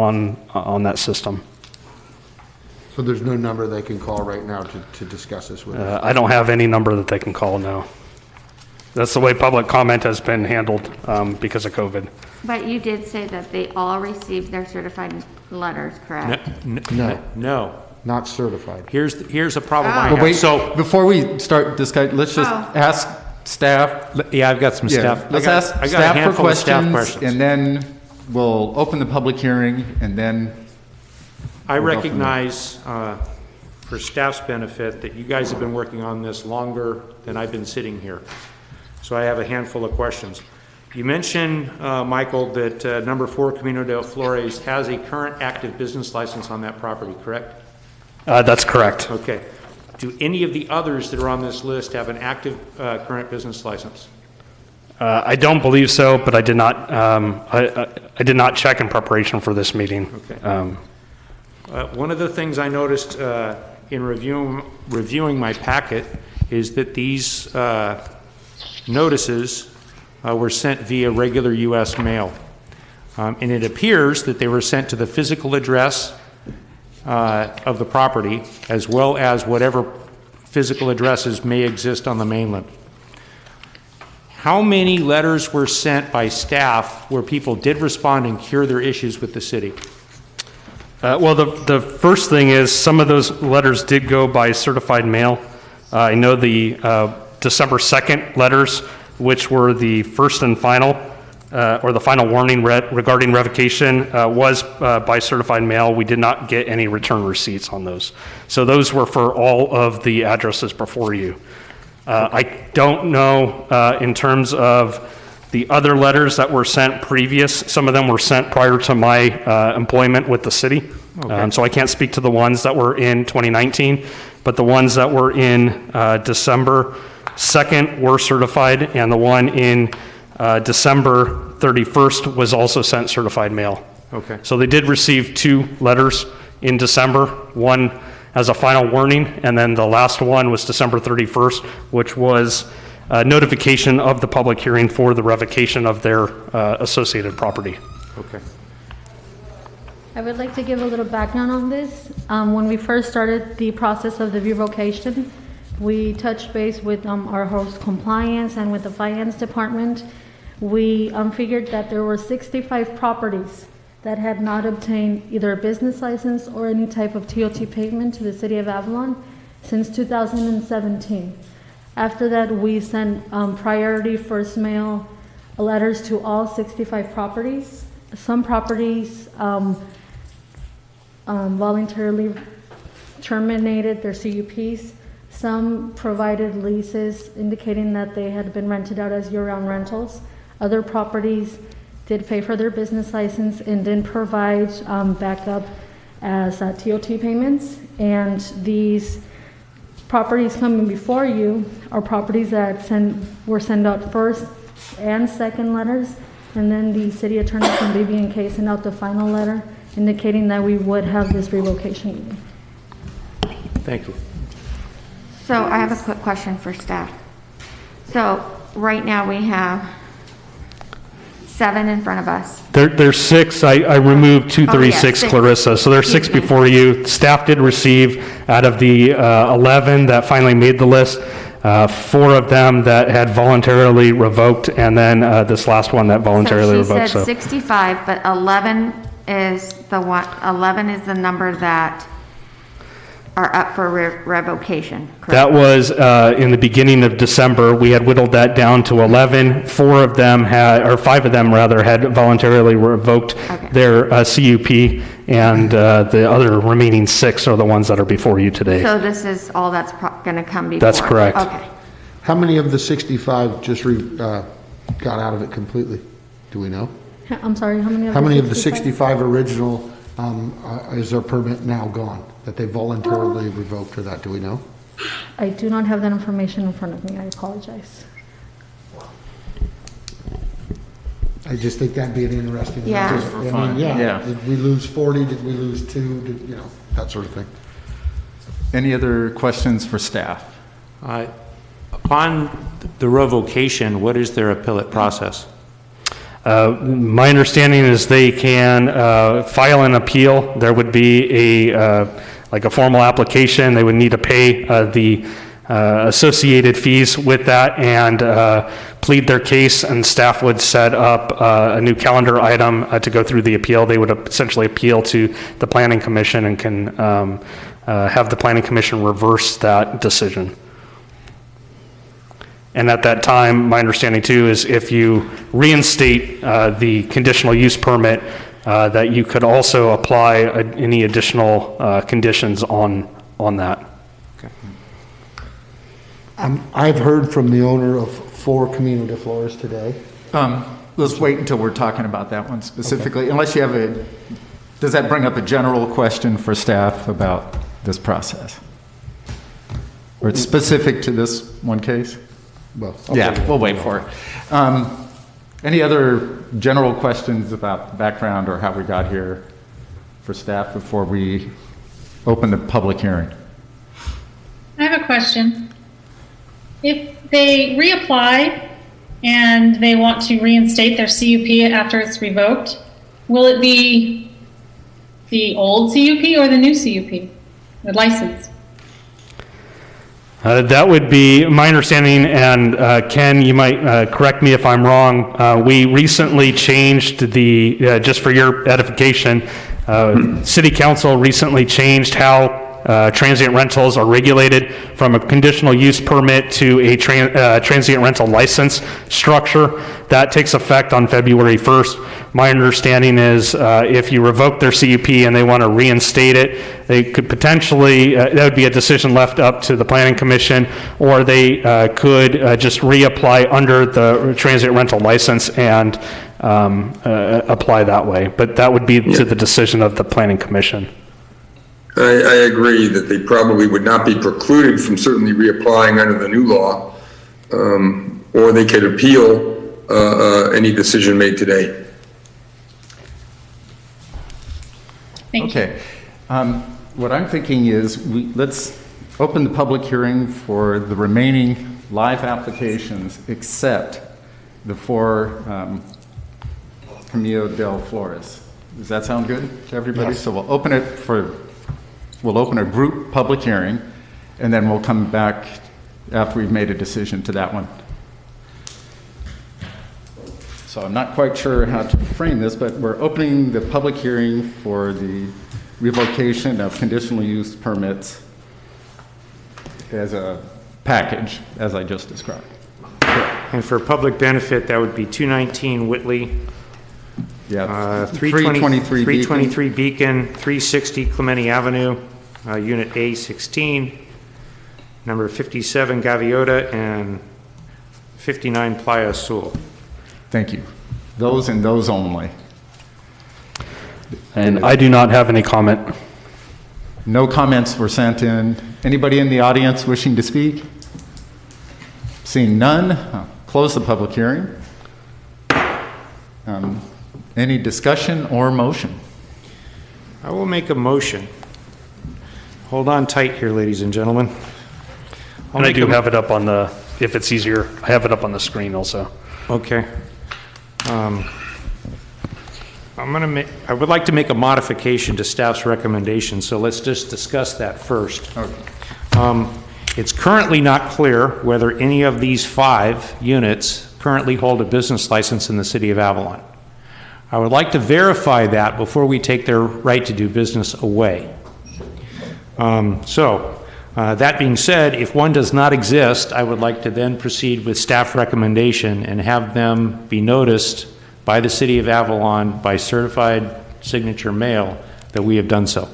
on that system. So there's no number they can call right now to discuss this with us? I don't have any number that they can call now. That's the way public comment has been handled because of COVID. But you did say that they all received their certified letters, correct? No. Not certified. Here's a problem I Ah. have. But wait, So, before we start this guy, let's just Oh. ask staff. yeah, I've got some staff. Let's I ask got a staff for handful of staff questions, and then we'll open the public hearing, and then I We'll go from recognize, for staff's benefit, that you guys have been working on this longer than I've been sitting here. So I have a handful of questions. You mentioned, Michael, that number 4 Camino del Flores has a current active business license on that property, correct? That's correct. Okay. Do any of the others that are on this list have an active current business license? I don't believe so, but I did not. I did not check in preparation for this meeting. Okay. One of the things I noticed in reviewing my packet is that these notices were sent via regular U.S. mail. And it appears that they were sent to the physical address of the property, as well as whatever physical addresses may exist on the mainland. How many letters were sent by staff where people did respond and cure their issues with the city? Well, the first thing is some of those letters did go by certified mail. I know the December 2nd letters, which were the first and final, or the final warning regarding revocation, was by certified mail. We did not get any return receipts on those. So those were for all of the addresses before you. I don't know in terms of the other letters that were sent previous. Some of them were sent prior to my employment with the city. Okay. So I can't speak to the ones that were in 2019, but the ones that were in December 2nd were certified, and the one in December 31st was also sent certified mail. Okay. So they did receive 2 letters in December, one as a final warning, and then the last one was December 31st, which was notification of the public hearing for the revocation of their associated property. Okay. I would like to give a little background on this. When we first started the process of the revocation, we touched base with our host compliance and with the finance department. We figured that there were 65 properties that had not obtained either a business license or any type of TOT payment to the city of Avalon since 2017. After that, we sent priority first mail letters to all 65 properties. Some properties voluntarily terminated their CUPs. Some provided leases indicating that they had been rented out as year-round rentals. Other properties did pay for their business license and didn't provide backup as TOT payments. And these properties coming before you are properties that were sent out first and second letters, and then the city attorney from BB&K sent out the final letter indicating that we would have this revocation meeting. Thank you. So I have a quick question for staff. So right now we have 7 in front of us. There's 6. I removed 236 6. Clarissa, so there's 6 Excuse me. before you. Staff did receive, out of the 11 that finally made the list, 4 of them that had voluntarily revoked, and then this last one that voluntarily So she revoked. said 65, but 11 is the one. 11 is the number that are up for revocation. Correct? That was in the beginning of December. We had whittled that down to 11. 4 of them had, or 5 of them rather, had voluntarily revoked their CUP, and the other remaining 6 are the ones that are before you today. So this is all that's going to come before. That's correct. Okay. How many of the 65 just got out of it completely? Do we know? I'm sorry, how many of How the many of the 65? 65 original is their permit now gone? That they voluntarily revoked or that, do we know? I do not have that information in front of me, I apologize. I just think that'd be an interesting. Yeah. Just- I mean, yeah. Yeah. Did we lose 40? Did we lose 2? Did, you know, that sort of thing. Any other questions for staff? Upon the revocation, what is their appellate process? My understanding is they can file an appeal. There would be like a formal application. They would need to pay the associated fees with that and plead their case, and staff would set up a new calendar item to go through the appeal. They would essentially appeal to the Planning Commission and can have the Planning Commission reverse that decision. And at that time, my understanding too is if you reinstate the conditional use permit, that you could also apply any additional conditions on that. I've heard from the owner of 4 Camino de Flores today. Let's wait until we're talking about that one specifically, unless you have does that bring up a general question for staff about this process? Or it's specific to this one case? Well, Yeah, we'll wait for it. Any other general questions about background or how we got here for staff before we open the public hearing? I have a question. If they reapply and they want to reinstate their CUP after it's revoked, will it be the old CUP or the new CUP, the license? That would be my understanding, and Ken, you might correct me if I'm wrong. We recently changed just for your edification, City Council recently changed how transient rentals are regulated from a conditional use permit to a transient rental license structure. That takes effect on February 1st. My understanding is if you revoke their CUP and they want to reinstate it, they could potentially, that would be a decision left up to the Planning Commission, or they could just reapply under the transient rental license and apply that way. But that would be to the decision of the Planning Commission. I agree that they probably would not be precluded from certainly reapplying under the new law, or they could appeal any decision made today. Thank you. Okay. What I'm thinking is let's open the public hearing for the remaining live applications except the 4 Camino del Flores. Does that sound good to everybody? Yes. So we'll open a group public hearing, and then we'll come back after we've made a decision to that one. So I'm not quite sure how to frame this, but we're opening the public hearing for the revocation of conditional use permits as a package, as I just described. And for public benefit, that would be 219 Whitley, Yeah, 323 Beacon, 360 Clemente Avenue, Unit A16, number 57 Gaviota, and 59 Playa Azul. Thank you. Those and those only. And I do not have any comment. No comments were sent in. Anybody in the audience wishing to speak? Seeing none, I'll close the public hearing. Any discussion or motion? I will make a motion. Hold on tight here, ladies and gentlemen. And I do have it up on the, if it's easier, I have it up on the screen also. Okay. I would like to make a modification to staff's recommendation, so let's just discuss that first. Okay. It's currently not clear whether any of these 5 units currently hold a business license in the city of Avalon. I would like to verify that before we take their right to do business away. That being said, if one does not exist, I would like to then proceed with staff recommendation and have them be noticed by the city of Avalon by certified signature mail that we have done so.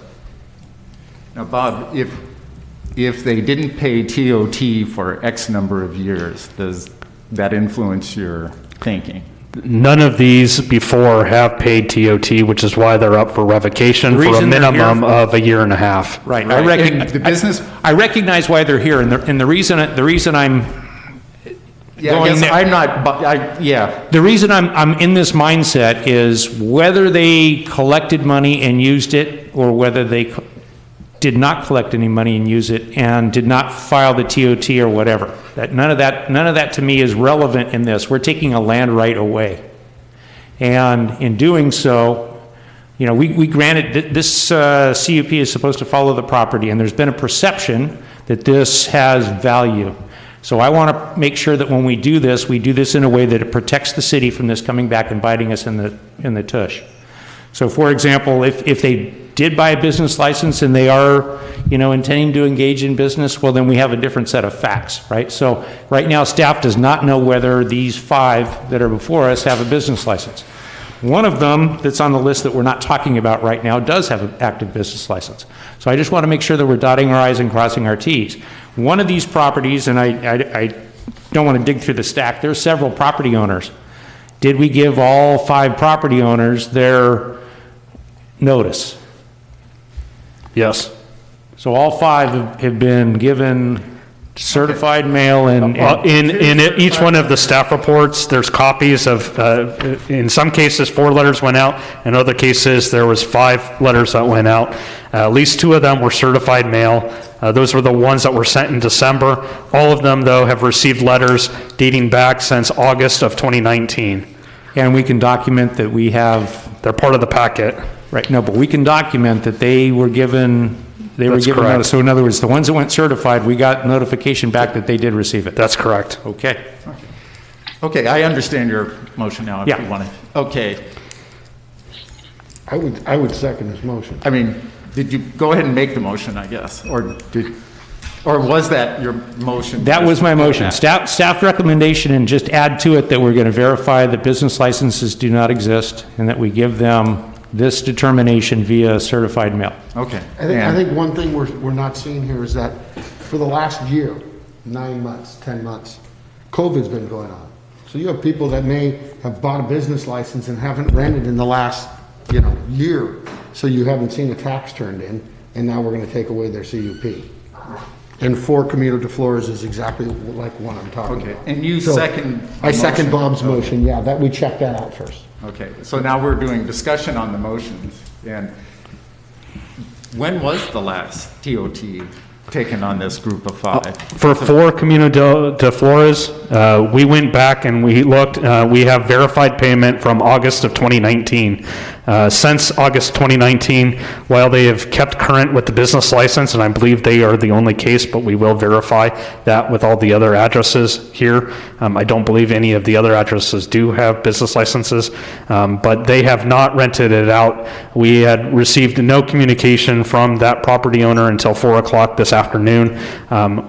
Now, Bob, if they didn't pay TOT for X number of years, does that influence your thinking? None of these before have paid TOT, which is why they're up for revocation The for a reason they're minimum here- of a year and a half. Right. And the business, I recognize why they're here, and the reason I'm yeah, I guess I'm not, but the reason I'm in this mindset is whether they collected money and used it, or whether they did not collect any money and use it, and did not file the TOT or whatever. None of that to me is relevant in this. We're taking a land right away. And in doing so, you know, we granted, this CUP is supposed to follow the property, and there's been a perception that this has value. So I want to make sure that when we do this in a way that it protects the city from this coming back and biting us in the tush. So for example, if they did buy a business license and they are, you know, intending to engage in business, well, then we have a different set of facts, right? So right now, staff does not know whether these 5 that are before us have a business license. One of them that's on the list that we're not talking about right now does have an active business license. So I just want to make sure that we're dotting our I's and crossing our T's. One of these properties, and I don't want to dig through the stack, there's several property owners. Did we give all 5 property owners their notice? Yes. So all 5 have been given certified mail and In each one of the staff reports, there's copies of, in some cases, 4 letters went out. In other cases, there was 5 letters that went out. At least 2 of them were certified mail. Those were the ones that were sent in December. All of them, though, have received letters dating back since August of 2019. and we can document that we have, They're part of the packet. right, no, but we can document that they were given, That's correct. notice. So in other words, the ones that went certified, we got notification back that they did receive it. That's correct. Okay. Okay, I understand your motion now, if Yeah. you want to. Okay, I would second this motion. I mean, did you go ahead and make the motion, I guess? Or was that your motion? That was my motion. Staff recommendation, and just add to it that we're going to verify that business licenses do not exist and that we give them this determination via certified mail. Okay. I and- think one thing we're not seeing here is that for the last year, 9 months, 10 months, COVID's been going on. So you have people that may have bought a business license and haven't rented in the last, year. So you haven't seen a tax turned in, and now we're gonna take away their CUP. And 4 Camino de Flores is exactly like what I'm talking Okay, about. and you So, second? I second the Bob's motion. motion, yeah, that, we check that out first. Okay, so now we're doing discussion on the motions. And when was the last TOT taken on this group of 5? For 4 Camino de Flores, we went back and we looked, we have verified payment from August of 2019. Since August 2019, while they have kept current with the business license, and I believe they are the only case, but we will verify that with all the other addresses here. I don't believe any of the other addresses do have business licenses, but they have not rented it out. We had received no communication from that property owner until 4 o'clock this afternoon,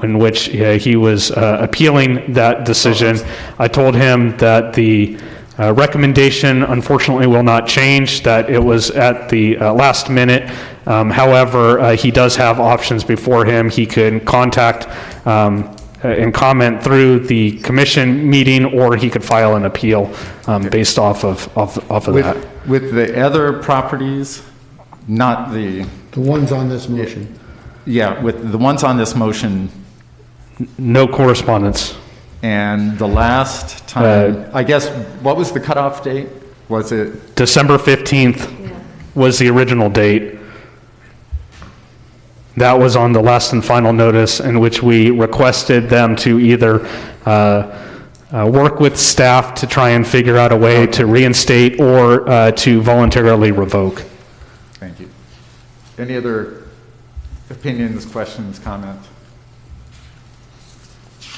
in which he was appealing that decision. I told him that the recommendation unfortunately will not change, that it was at the last minute. However, he does have options before him. He could contact and comment through the commission meeting, or he could file an appeal based off of that. With the other properties, not the, The ones on this motion. yeah, with the ones on this motion, No correspondence. and the last time, I guess, what was the cutoff date? Was it, December 15th was the original date. That was on the last and final notice, in which we requested them to either work with staff to try and figure out a way to reinstate or to voluntarily revoke. thank you. Any other opinions, questions, comments?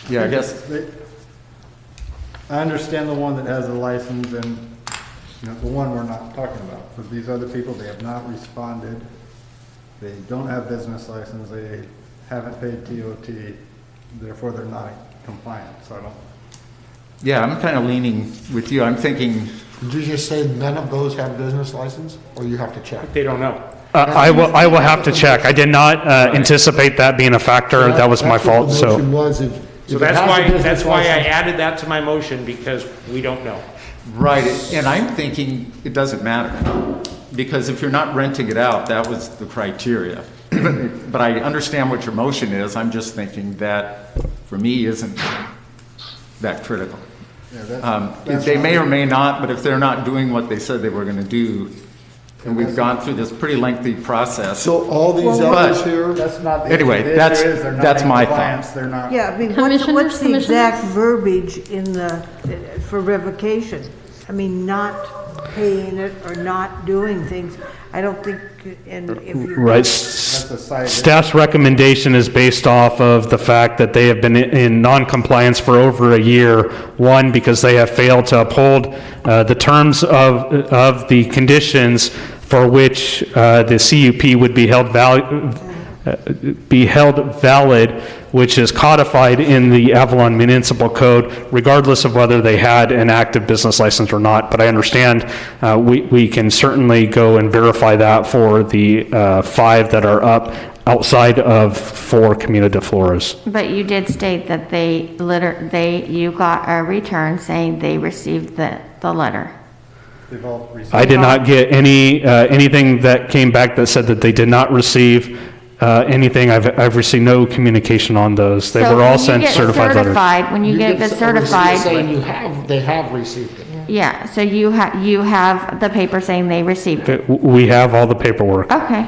Yeah, I guess, I understand the one that has a license and, the one we're not talking about. But these other people, they have not responded. They don't have business license, they haven't paid TOT, therefore they're not compliant, so I don't. yeah, I'm kind of leaning with you. I'm thinking, Did you just say none of those have business license, or you have to check? They don't know. I will have to check. I did not anticipate that being a factor. That was my fault, That's so. what the motion was, if So it that's has a why, business that's why I license- added that to my motion, because we don't know. right, and I'm thinking it doesn't matter. Because if you're not renting it out, that was the criteria. But I understand what your motion is. I'm just thinking that, for me, isn't that critical. They may or may not, but if they're not doing what they said they were going to do, and we've gone through this pretty lengthy process. So all these Well, others but- here, That's not. the Anyway, issue. The that's- issue is they're not that's in my compliance. thought. They're not. Yeah, I mean, Commissioners, what's the exact commissioners? verbiage in the, for revocation? I mean, not, paying it or not doing things. I don't think, and if you. Right. a side issue. Staff's recommendation is based off of the fact that they have been in non-compliance for over a year. One, because they have failed to uphold the terms of the conditions for which the CUP would be held valid, which is codified in the Avalon Municipal Code, regardless of whether they had an active business license or not. But I understand we can certainly go and verify that for the 5 that are up outside of 4 Camino de Flores. But you did state that you got a return saying they received the letter. They've all received. I did not get anything that came back that said that they did not receive anything. I've received no communication on those. They were all sent certified letters. When you get a receipt certified, saying they have received it. yeah, so you have the paper saying they received it. We have all the paperwork. Okay.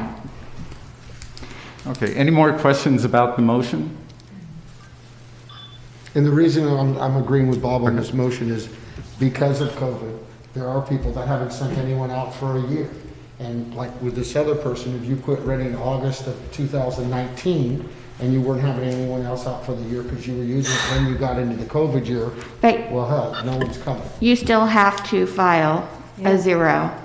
Okay, any more questions about the motion? And the reason I'm agreeing with Bob on this motion is because of COVID, there are people that haven't sent anyone out for a year. And like with this other person, if you quit renting in August of 2019 and you weren't having anyone else out for the year because you were using it when you got into the COVID year, But well, hell, no one's coming. you still have to file a 0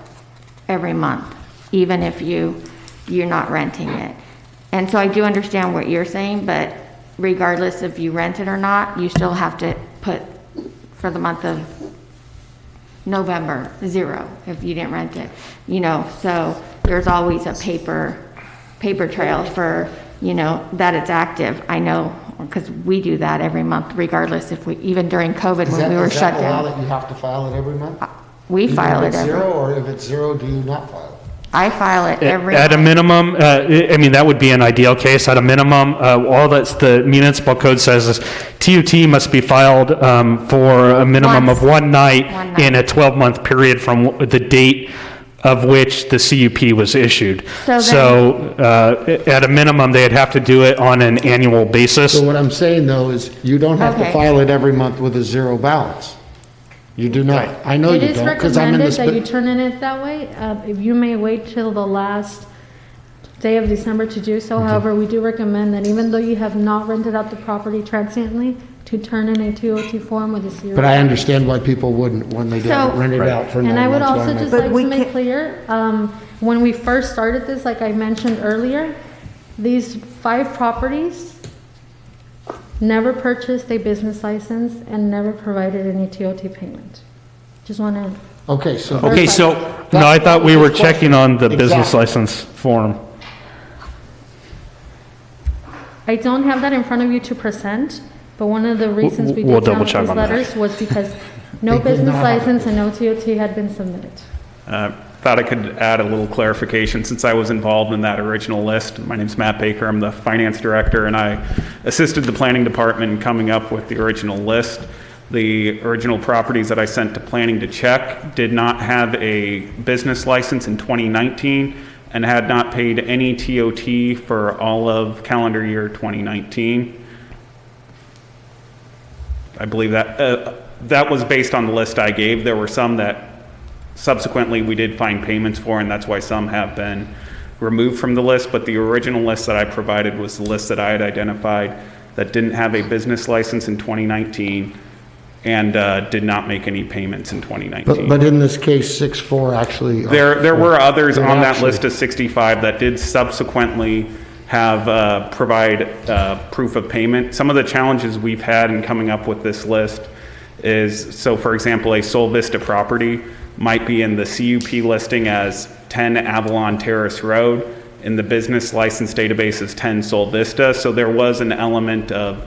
every month, even if you're not renting it. And so I do understand what you're saying, but regardless if you rent it or not, you still have to put for the month of November, 0, if you didn't rent it, so there's always a paper trail for, that it's active. I know, because we do that every month regardless even during COVID when we were shut Is that law down. that you have to file it every month? We file it Even if it's every, 0, or if it's 0, do you not file it? I file it every. At a minimum, that would be an ideal case. At a minimum, all that the municipal code says is TUT must be filed for a minimum of one night in a 12-month period from the date of which the CUP was issued. So at a minimum, they'd have to do it on an annual basis. So what I'm saying though is you don't have to Okay. file it every month with a 0 balance. You do not. I know It you is don't, because I'm in recommended this. that you turn in it that way. If you may wait till the last day of December to do so. However, we do recommend that even though you have not rented out the property transiently, to turn in a TOT form with a 0. But I understand why people wouldn't when they So- get rented out for 9 And I would months. also why not? just But like we to make can't- clear, when we first started this, like I mentioned earlier, these 5 properties never purchased a business license and never provided any TOT payment. Just want to, Okay, so. Okay, so, no, I thought we were checking on the business Exactly. license form. I don't have that in front of you to present, but one of the reasons we We'll did send double check those on that. letters was because no They did business not have license and no TOT had been submitted. Thought I could add a little clarification since I was involved in that original list. My name's Matt Baker. I'm the finance director, and I assisted the planning department in coming up with the original list. The original properties that I sent to planning to check did not have a business license in 2019 and had not paid any TOT for all of calendar year 2019. I believe that that was based on the list I gave. There were some that subsequently we did find payments for, and that's why some have been removed from the list. But the original list that I provided was the list that I had identified that didn't have a business license in 2019 and did not make any payments in 2019. But in this case, 6-4 actually. There were others They're on that actually- list of 65 that did subsequently have provide proof of payment. Some of the challenges we've had in coming up with this list is, so for example, a Sol Vista property might be in the CUP listing as 10 Avalon Terrace Road. In the business license database is 10 Sol Vista. So there was an element of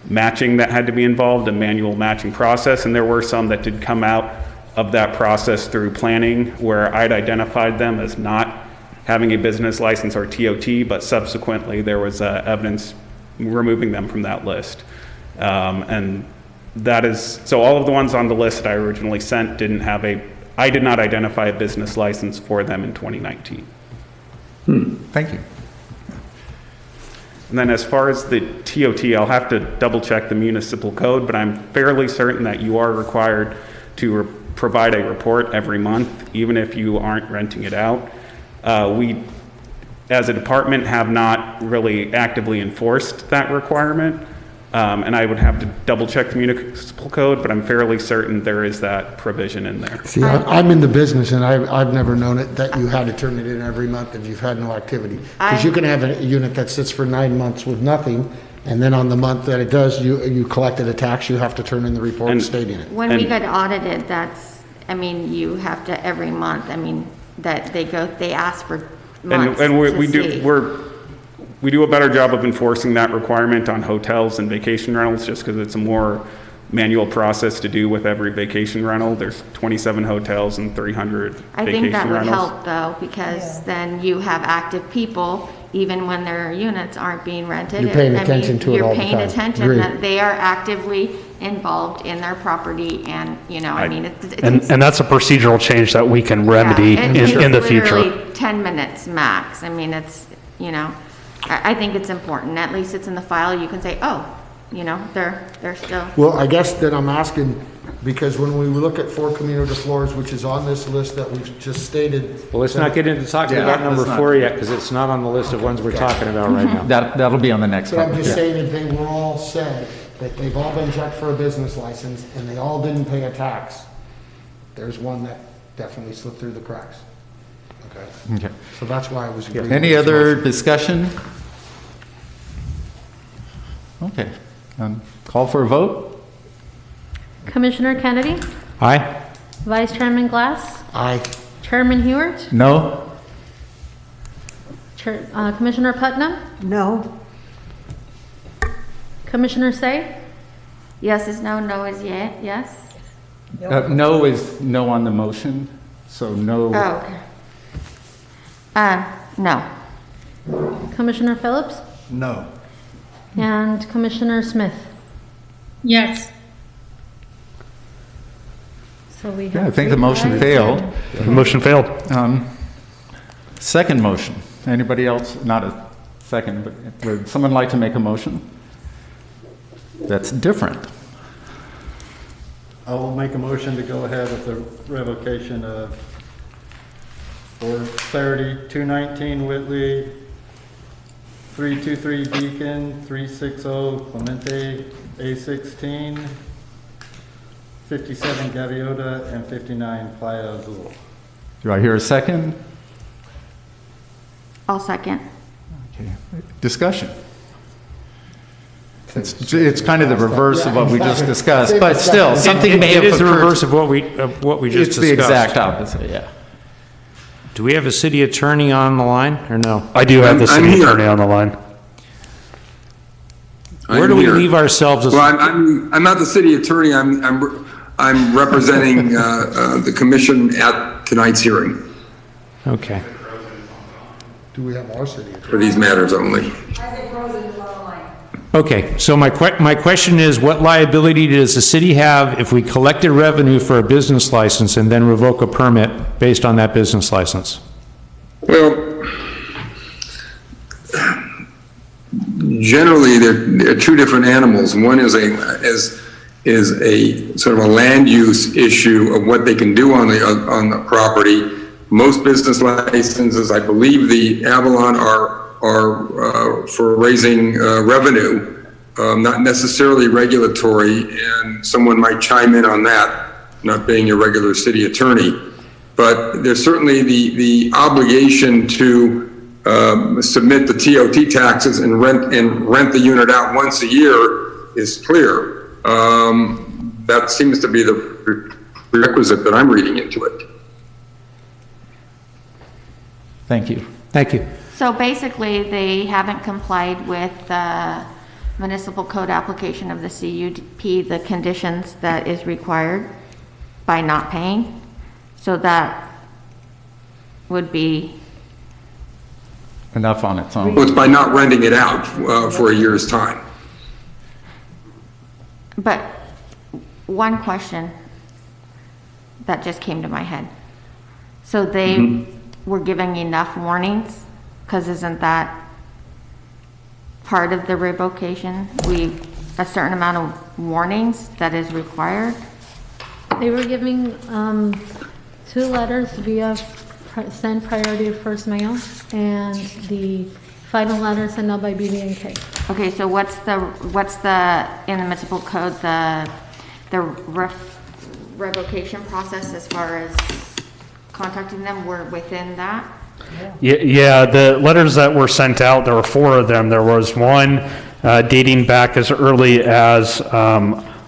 matching that had to be involved, a manual matching process, and there were some that did come out of that process through planning where I'd identified them as not having a business license or TOT, but subsequently there was evidence removing them from that list. And that is, so all of the ones on the list that I originally sent didn't have I did not identify a business license for them in 2019. Thank you. And then as far as the TOT, I'll have to double check the municipal code, but I'm fairly certain that you are required to provide a report every month, even if you aren't renting it out. We, as a department, have not really actively enforced that requirement. And I would have to double check the municipal code, but I'm fairly certain there is that provision in there. See, I'm in the business, and I've never known it, that you had to turn it in every month if you've had no activity. Because you can have a unit that sits for 9 months with nothing, and then on the month that it does, you collected a tax, you have to turn in the report and state in it. When we get audited, that's, I mean, you have to every month, I mean, that they ask for months And we to do, see. we do a better job of enforcing that requirement on hotels and vacation rentals, just because it's a more manual process to do with every vacation rental. There's 27 hotels and 300 I vacation think that would rentals. help though, because then you have active people, even when their units aren't being rented. You're paying I mean, attention to it all the You're paying time. attention Agreed. that they are actively involved in their property and, you know, I mean, it's. And that's a procedural change that we can remedy Yeah, it in the takes future. literally 10 minutes max. I mean, it's, you know, I think it's important. At least it's in the file. You can say, oh, you know, they're still. Well, I guess that I'm asking, because when we look at 4 community floors, which is on this list that we've just stated. Well, let's not get into talking Yeah, about number let's not. 4 yet, because it's not on the list of ones we're talking about right now. That'll be on the next But I'm one. just Yeah. saying that they were all said that they've all been checked for a business license and they all didn't pay a tax. There's one that definitely slipped through the cracks. Okay, Okay. so that's why I was agreeing. Any with this other motion. discussion? Okay. Call for a vote? Commissioner Kennedy, Aye? Vice Chairman Glass, Aye. Chairman Hewart, No? Commissioner Putnam, No, Commissioner Say, Yes is no, no is yes? No is no on the motion, so no. Oh, okay. No. Commissioner Phillips, No. and Commissioner Smith. Yes. So we have. Yeah, I think the 3 motion ayes failed. and- The motion failed. Second motion. Anybody else? Not a second, but would someone like to make a motion? That's different. I will make a motion to go ahead with the revocation of 430, 219 Whitley, 323 Beacon, 360 Clemente, A16, 57 Gaviota, and 59 Playa Azul. Do I hear a second? I'll second. Okay. Discussion. It's kind of the reverse of what we just discussed, but still, something may have It is the occurred. reverse of what we just It's discussed. the exact opposite, yeah. Do we have a city attorney on the line, or no? I do have the I'm city here. attorney on the line. Where do we leave ourselves as? Well, I'm not the city attorney. I'm representing the commission at tonight's hearing Okay. Do we have our city attorney? for these matters only. Okay, so my question is, what liability does the city have if we collected revenue for a business license and then revoke a permit based on that business license? Well, generally, they're two different animals. One is a sort of a land use issue of what they can do on the property. Most business licenses, I believe the Avalon are for raising revenue, not necessarily regulatory, and someone might chime in on that, not being a regular city attorney. But there's certainly the obligation to submit the TOT taxes and rent the unit out once a year is clear. That seems to be the prerequisite that I'm reading into it. Thank you. Thank you. So basically, they haven't complied with the municipal code application of the CUP, the conditions that is required by not paying. So that would be, Enough on its own. Well, it's by not renting it out for a year's time. but one question that just came to my head. So they were giving enough warnings? Because isn't that part of the revocation? A certain amount of warnings that is required? They were giving 2 letters via sent priority of first mail, and the final letter sent out by BB&K. Okay, so what's the, in the municipal code, the revocation process as far as contacting them, were within that? Yeah, the letters that were sent out, there were 4 of them. There was one dating back as early as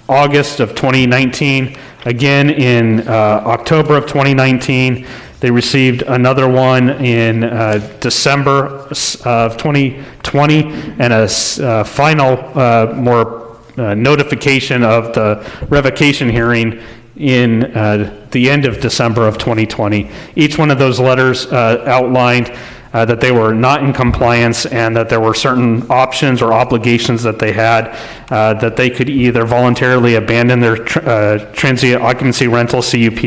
August of 2019. Again, in October of 2019, they received another one in December of 2020, and a final more notification of the revocation hearing in the end of December of 2020. Each one of those letters outlined that they were not in compliance and that there were certain options or obligations that they had, that they could either voluntarily abandon their transient occupancy rental CUP,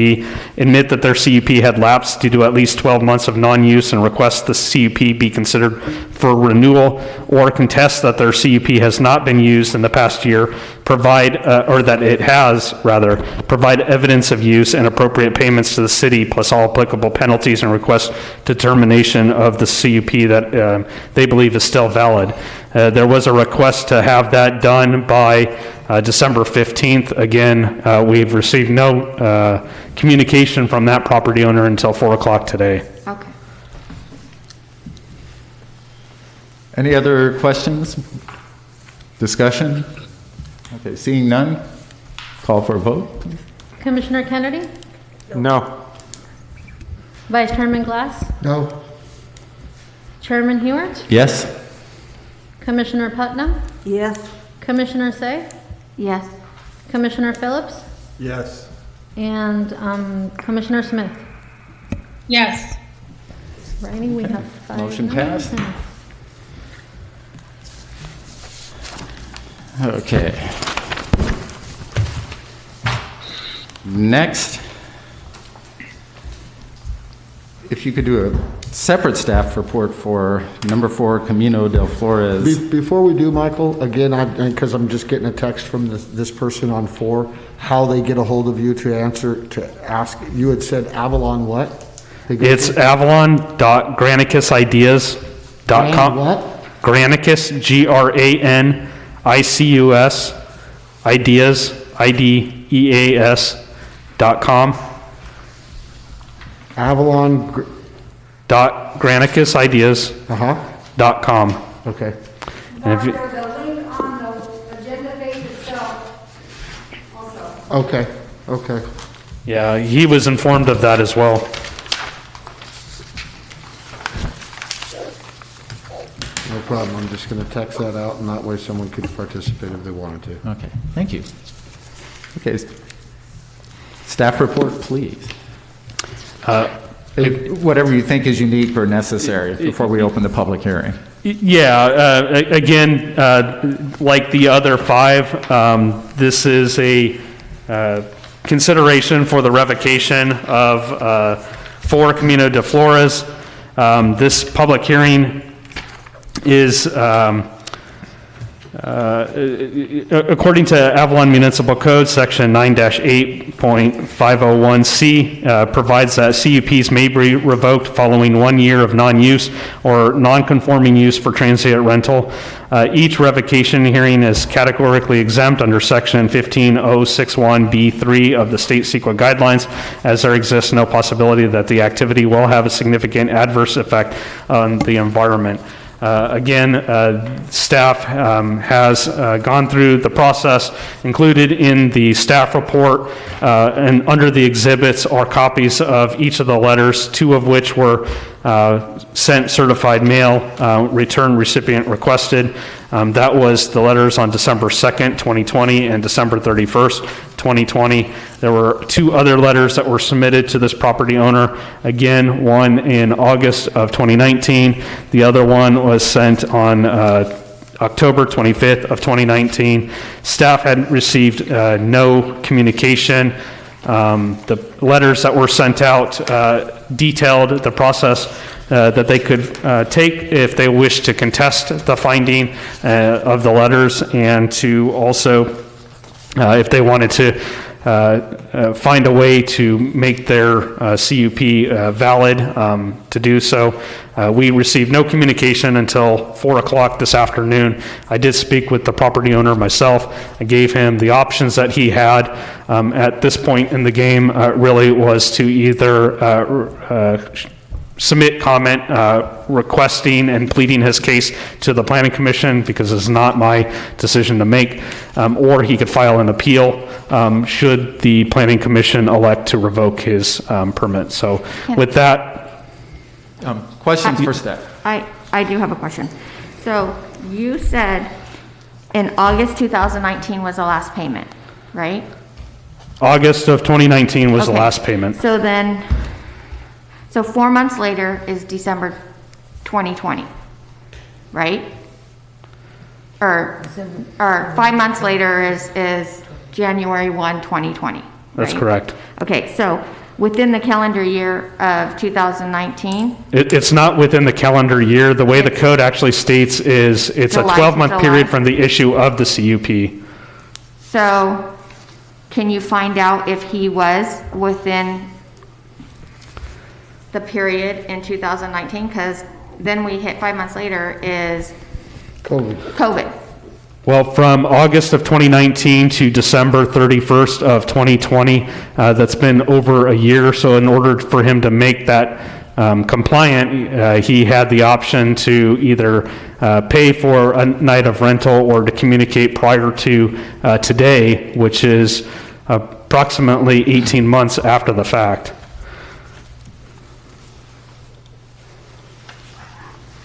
admit that their CUP had lapsed due to at least 12 months of non-use and request the CUP be considered for renewal, or contest that their CUP has not been used in the past year, provide, or that it has, rather, provide evidence of use and appropriate payments to the city, plus all applicable penalties, and request determination of the CUP that they believe is still valid. There was a request to have that done by December 15th. Again, we've received no communication from that property owner until 4 o'clock today. Okay. Any other questions? Discussion? Okay, seeing none, call for a vote. Commissioner Kennedy? No. Vice Chairman Glass? No? Chairman Hewart? Yes? Commissioner Putnam? Yes, Commissioner Say? Yes. Commissioner Phillips? Yes. And Commissioner Smith? Yes. Righty, we have 5. Motion noes. passed. Okay. Next, if you could do a separate staff report for number 4, Camino del Flores. Before we do, Michael, again, because I'm just getting a text from this person on 4, how they get a hold of you to ask, you had said Avalon what? It's avalon.granicusideas.com. What? Granicus, Granicus, ideas, IDEAS.com. Avalon, .granicus.ideas.com. okay. And if you- There's a link on the agenda page itself also. Okay, okay. Yeah, he was informed of that as well. No problem, I'm just gonna text that out, and that way someone could participate if they wanted to. Okay, thank you. Okay, staff report, please. Whatever you think is unique or necessary before we open the public hearing. Yeah, again, like the other 5, this is a consideration for the revocation of 4 Camino de Flores. This public hearing is, according to Avalon Municipal Code, Section 9-8.501C, provides that CUPs may be revoked following 1 year of non-use or non-conforming use for transient rental. Each revocation hearing is categorically exempt under Section 15061B3 of the state CEQA guidelines, as there exists no possibility that the activity will have a significant adverse effect on the environment. Again, staff has gone through the process included in the staff report, and under the exhibits are copies of each of the letters, 2 of which were sent certified mail, return recipient requested. That was the letters on December 2nd, 2020 and December 31st, 2020. There were 2 other letters that were submitted to this property owner. Again, one in August of 2019. The other one was sent on October 25th of 2019. Staff had received no communication. The letters that were sent out detailed the process that they could take if they wish to contest the finding of the letters, and to also, if they wanted to find a way to make their CUP valid to do so. We received no communication until 4 o'clock this afternoon. I did speak with the property owner myself. I gave him the options that he had. At this point in the game, really was to either submit comment requesting and pleading his case to the planning commission, because it's not my decision to make, or he could file an appeal should the planning commission elect to revoke his permit. So with that, Questions for staff? I do have a question. So you said in August 2019 was the last payment, right? August of 2019 was the Okay. last payment. So then, so 4 months later is December 2020, right? Or 5 months later is January 1, 2020. That's right? correct. Okay, so within the calendar year of 2019, It's not within the calendar year. The way the code actually states is it's a July, 12-month period July. from the issue of the CUP. so can you find out if he was within the period in 2019? Because then we hit 5 months later is COVID. Well, from August of 2019 to December 31st of 2020, that's been over a year. So in order for him to make that compliant, he had the option to either pay for a night of rental or to communicate prior to today, which is approximately 18 months after the fact.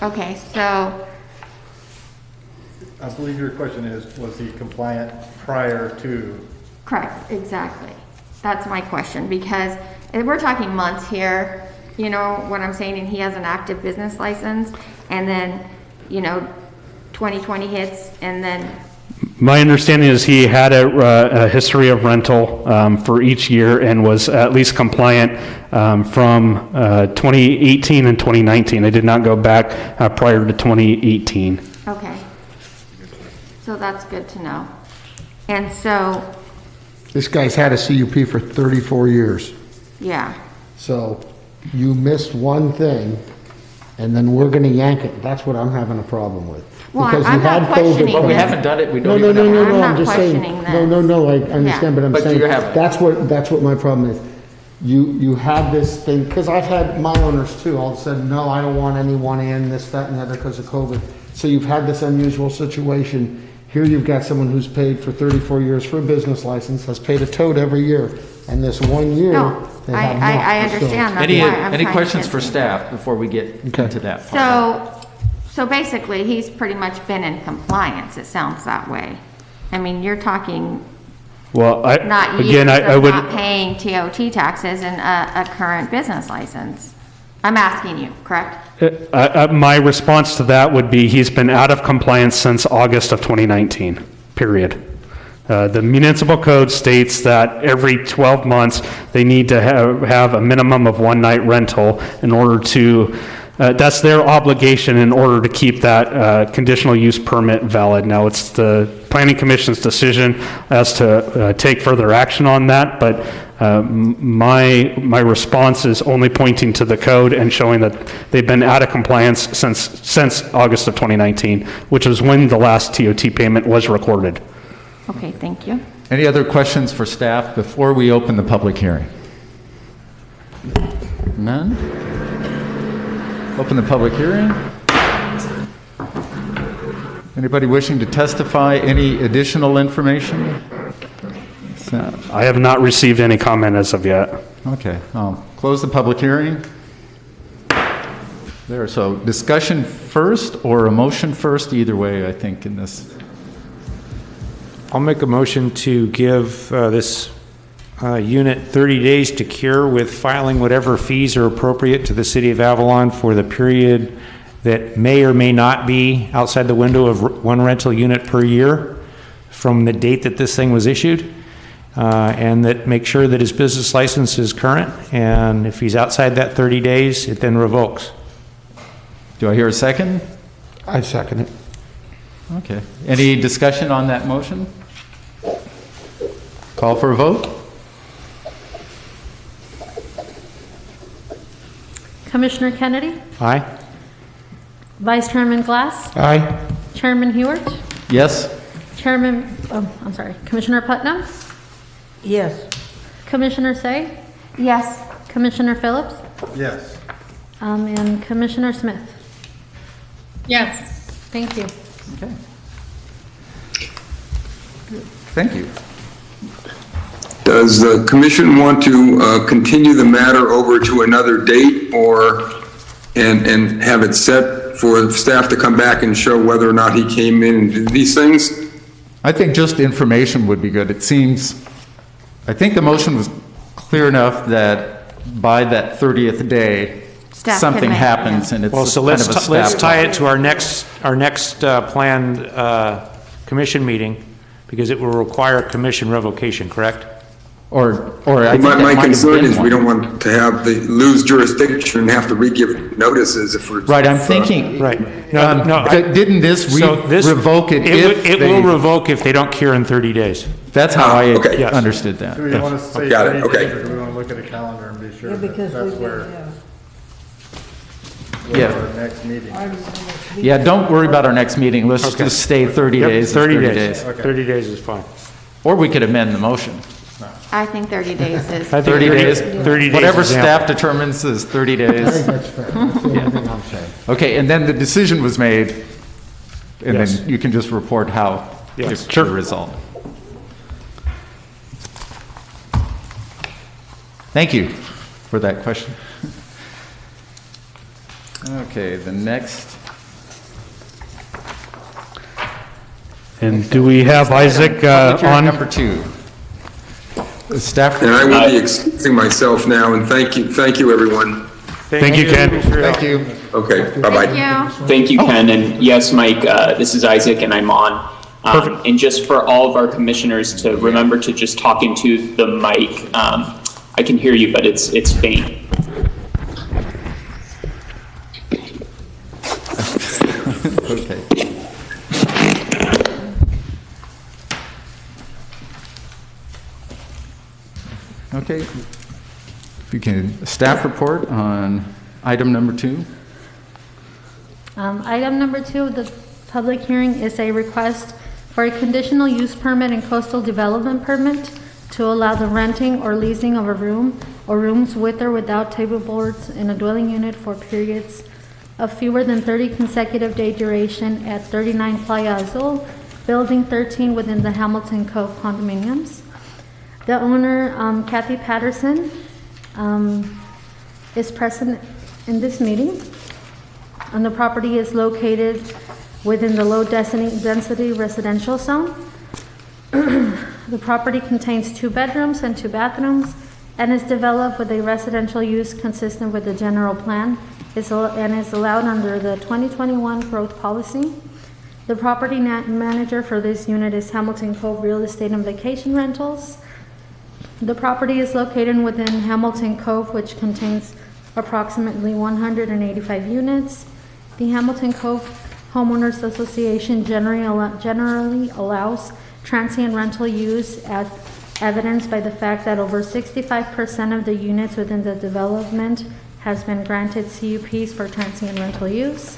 Okay, so, I believe your question is, was he compliant prior to? correct, exactly. That's my question, because we're talking months here, you know what I'm saying, and he has an active business license, and then, 2020 hits, and then, My understanding is he had a history of rental for each year and was at least compliant from 2018 and 2019. They did not go back prior to 2018. okay. So that's good to know. And so, This guy's had a CUP for 34 years. yeah, So you missed one thing, and then we're going to yank it. That's what I'm having a problem with. Well, Because you I'm not had COVID. questioning Well, we this. haven't done it, we No, don't no, even no, know. no, I'm no, not I'm just saying. questioning No, this. I understand, but I'm But saying. you haven't. That's what my problem is. You have this thing, because I've had my owners too, all of a sudden, no, I don't want anyone in, this, that, and the other because of COVID. So you've had this unusual situation. Here you've got someone who's paid for 34 years for a business license, has paid a toad every year, and this 1 year, No, they I have not. understand. That's Any, why I'm any trying to questions get for to- staff before we get Okay. into that part? So basically, he's pretty much been in compliance, it sounds that way. I mean, you're talking Well, not years again, I of would, not paying TOT taxes and a current business license. I'm asking you, correct? my response to that would be he's been out of compliance since August of 2019, period. The municipal code states that every 12 months, they need to have a minimum of one night rental in order to, that's their obligation in order to keep that conditional use permit valid. Now, it's the planning commission's decision as to take further action on that, but my response is only pointing to the code and showing that they've been out of compliance since August of 2019, which was when the last TOT payment was recorded. Okay, thank you. Any other questions for staff before we open the public hearing? None? Open the public hearing. Anybody wishing to testify, any additional information? I have not received any comment as of yet. Okay, I'll close the public hearing. There, so discussion first or a motion first, either way, I think, in this. I'll make a motion to give this unit 30 days to cure with filing whatever fees are appropriate to the city of Avalon for the period that may or may not be outside the window of one rental unit per year from the date that this thing was issued, and that make sure that his business license is current, and if he's outside that 30 days, it then revokes. Do I hear a second? I second it. Okay. Any discussion on that motion? Call for a vote? Commissioner Kennedy, Aye? Vice Chairman Glass, Aye. Chairman Hewitt, Yes? Commissioner Putnam, Yes. Commissioner Say, Yes. Commissioner Phillips, Yes. and Commissioner Smith. Yes. Thank you. Okay. Thank you. Does the commission want to continue the matter over to another date and have it set for staff to come back and show whether or not he came in and did these things? I think just information would be good. It seems, I think the motion was clear enough that by that 30th day, Staff can something make- happens and it's Well, so kind of a let's staff. tie it to our next planned commission meeting, because it will require commission revocation, correct? Or I think My that might have concern been is we one. don't want to have lose jurisdiction and have to re-give notices if we're. Right, I'm thinking. Right. No, Didn't this So this- revoke it if It they? will revoke if they don't cure in 30 days. That's how I okay. Yes. understood that. Do we want to say Got it, 30 days, okay. or do we want to look at a calendar and be sure Yeah, that because that's we, where Yeah. our next meeting is? Yeah, don't worry about our next meeting. Let's Okay. just stay 30 Yep, days. is 30 days. Okay. 30 days is fine. Or we could amend the motion. I think 30 days is. I think 30 days. 30 days Whatever is ample. staff determines is 30 I think days. that's fair. That's the only thing I'm saying. Okay, and then the decision was made, and Yes. then you can just report how, Yes. the result. Thank you for that question. Okay, the next, And do we have Isaac public hearing on? number 2. The staff. And I will be excusing myself now, and thank you, everyone. Thank you, Ken. Thank you. Okay, bye-bye. Thank you. Thank you, Ken, and yes, Mike, this is Isaac, and I'm on. Perfect. And just for all of our commissioners to remember to just talk into the mic. I can hear you, but it's faint. Okay. Okay. If you can, staff report on item number 2. Item number 2, the public hearing is a request for a conditional use permit and coastal development permit to allow the renting or leasing of a room or rooms with or without table boards in a dwelling unit for periods of fewer than 30 consecutive day duration at 39 Playa Azul, Building 13 within the Hamilton Cove condominiums. The owner, Kathy Patterson, is present in this meeting. And the property is located within the low density residential zone. The property contains 2 bedrooms and 2 bathrooms and is developed with a residential use consistent with the general plan and is allowed under the 2021 growth policy. The property manager for this unit is Hamilton Cove Real Estate and Vacation Rentals. The property is located within Hamilton Cove, which contains approximately 185 units. The Hamilton Cove Homeowners Association generally allows transient rental use, as evidenced by the fact that over 65% of the units within the development has been granted CUPs for transient rental use.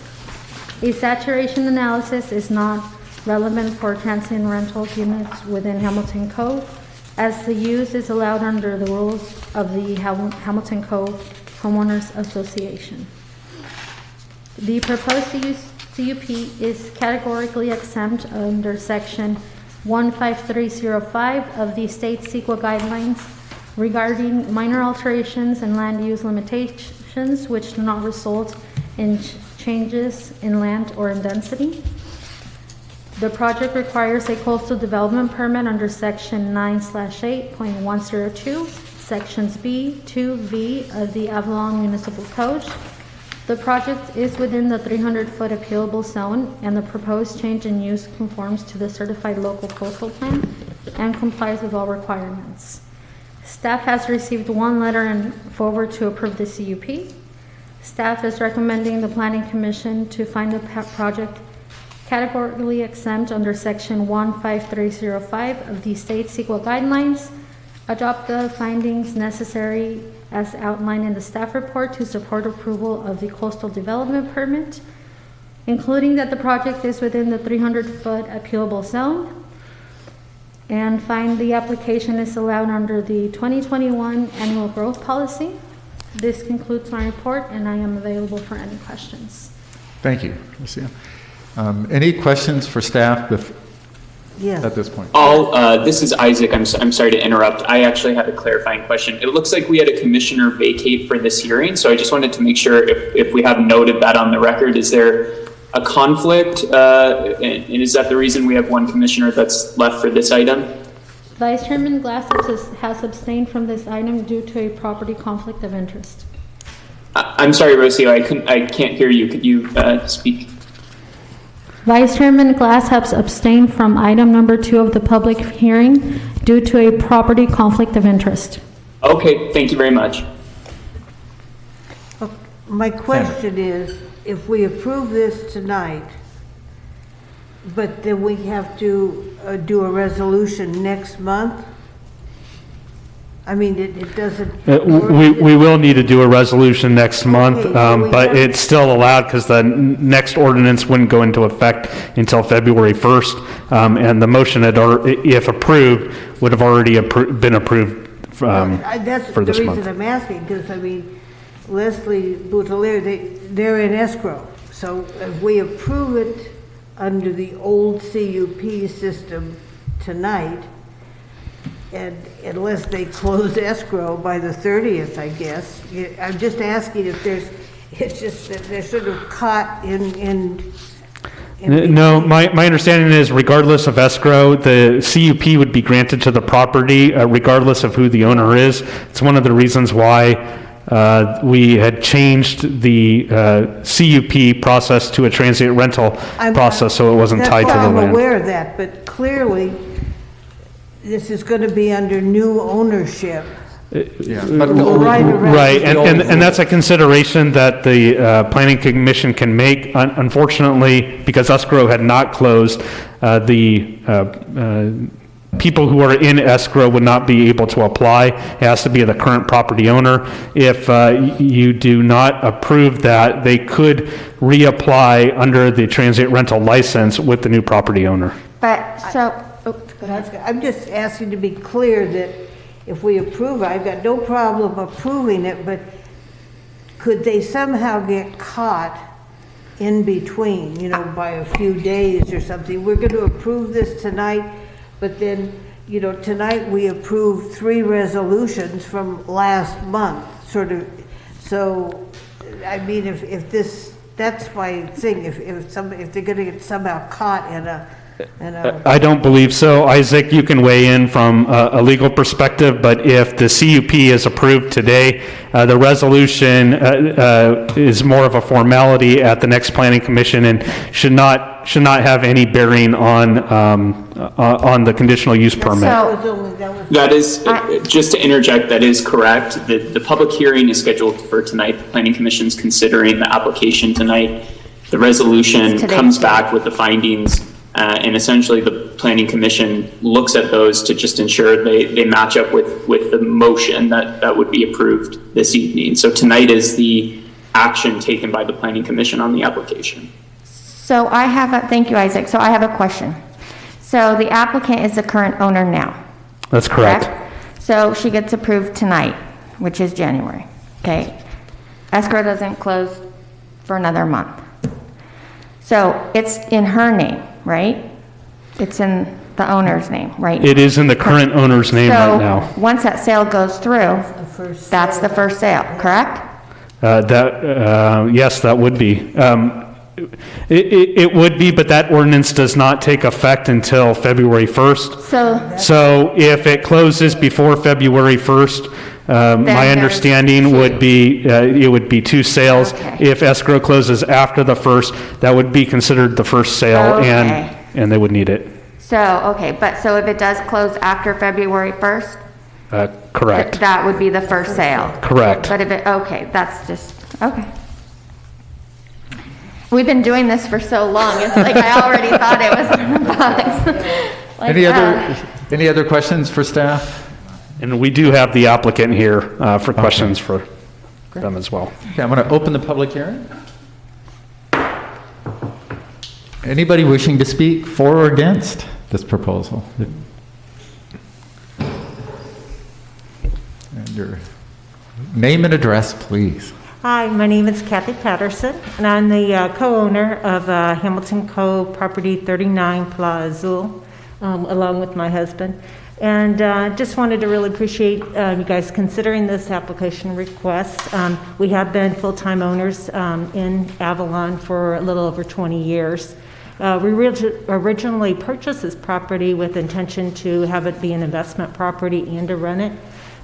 A saturation analysis is not relevant for transient rentals units within Hamilton Cove, as the use is allowed under the rules of the Hamilton Cove Homeowners Association. The proposed CUP is categorically exempt under Section 15305 of the state CEQA guidelines regarding minor alterations and land use limitations which do not result in changes in land or in density. The project requires a coastal development permit under Section 9/8.102, Sections B, 2V of the Avalon Municipal Code. The project is within the 300-foot appealable zone, and the proposed change in use conforms to the certified local coastal plan and complies with all requirements. Staff has received 1 letter and forward to approve the CUP. Staff is recommending the Planning Commission to find the project categorically exempt under Section 15305 of the state CEQA guidelines, adopt the findings necessary as outlined in the staff report to support approval of the coastal development permit, including that the project is within the 300-foot appealable zone, and find the application is allowed under the 2021 annual growth policy. This concludes my report, and I am available for any questions. Thank you, Lucia. Any questions for staff Yes. at this point? This is Isaac. I'm sorry to interrupt. I actually had a clarifying question. It looks like we had a commissioner vacate for this hearing, so I just wanted to make sure if we have noted that on the record. Is there a conflict? And is that the reason we have one commissioner that's left for this item? Vice Chairman Glass has abstained from this item due to a property conflict of interest. I'm sorry, Rocio, I can't hear you. Could you speak? Vice Chairman Glass has abstained from item number 2 of the public hearing due to a property conflict of interest. Okay, thank you very much. My question is, if we approve this tonight, but then we have to do a resolution next month? I mean, it doesn't... We will need to do a resolution next month, Okay, but it's still allowed because the next ordinance wouldn't go into effect until February 1st. And the motion, if approved, would have already been approved That's for this the month. reason I'm asking, because, I mean, Leslie Boutelier, they're in escrow. So if we approve it under the old CUP system tonight, and unless they close escrow by the 30th, I guess, I'm just asking if it's just that they're sort of caught in No, my understanding is regardless of escrow, the CUP would be granted to the property regardless of who the owner is. It's one of the reasons why we had changed the CUP process to a transient rental process, so it wasn't tied to the I'm land. aware of that, but clearly, this is going to be under new ownership. Yeah, Right, and that's a consideration that the Planning Commission can make. Unfortunately, because escrow had not closed, the people who are in escrow would not be able to apply. It has to be the current property owner. If you do not approve that, they could reapply under the transient rental license with the new property owner. But, so, oh, go ahead. I'm just asking to be clear that if we approve it, I've got no problem approving it, but could they somehow get caught in between, by a few days or something? We're going to approve this tonight, but then, tonight we approved 3 resolutions from last month, sort of. So, I mean, if this, that's my thing, if they're going to get somehow caught in a I don't believe so. Isaac, you can weigh in from a legal perspective, but if the CUP is approved today, the resolution is more of a formality at the next Planning Commission and should not have any bearing on the conditional use permit. That is, just to interject, that is correct. The public hearing is scheduled for tonight. The Planning Commission's considering the application tonight. The resolution comes back with the findings. And essentially, the Planning Commission looks at those to just ensure they match up with the motion that would be approved this evening. So tonight is the action taken by the Planning Commission on the application. So thank you, Isaac. So I have a question. So the applicant is the current owner now. That's correct. So she gets approved tonight, which is January. Okay. Escrow doesn't close for another month. So it's in her name, right? It's in the owner's name, right? It is in the current owner's name right now. So once that sale goes through, that's the first sale, correct? Yes, that would be. It would be, but that ordinance does not take effect until February 1st. So if it closes before February 1st, my understanding would be it would be 2 sales. Okay. If escrow closes after the 1st, that would be considered the first sale, and they would need it. So, okay, but so if it does close after February 1st? Correct. That would be the first sale? Correct. But if that's just, okay. We've been doing this for so long, it's like I already thought it was in the box. Any other questions for staff? And we do have the applicant here for questions for them as well. Okay, I'm going to open the public hearing. Anybody wishing to speak for or against this proposal? And your name and address, please. Hi, my name is Kathy Patterson, and I'm the co-owner of Hamilton Cove Property 39 Plaza Azul, along with my husband. And just wanted to really appreciate you guys considering this application request. We have been full-time owners in Avalon for a little over 20 years. We originally purchased this property with intention to have it be an investment property and to rent it.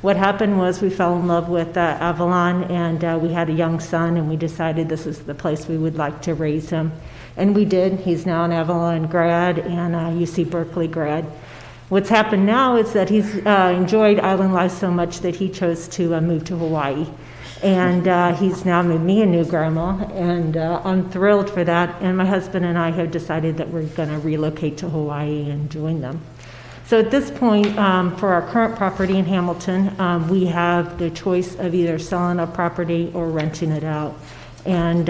What happened was we fell in love with Avalon, and we had a young son, and we decided this is the place we would like to raise him. And we did. He's now an Avalon grad and a UC Berkeley grad. What's happened now is that he's enjoyed island life so much that he chose to move to Hawaii. And he's now made me a new grandma, and I'm thrilled for that. And my husband and I have decided that we're going to relocate to Hawaii and join them. So at this point, for our current property in Hamilton, we have the choice of either selling a property or renting it out. And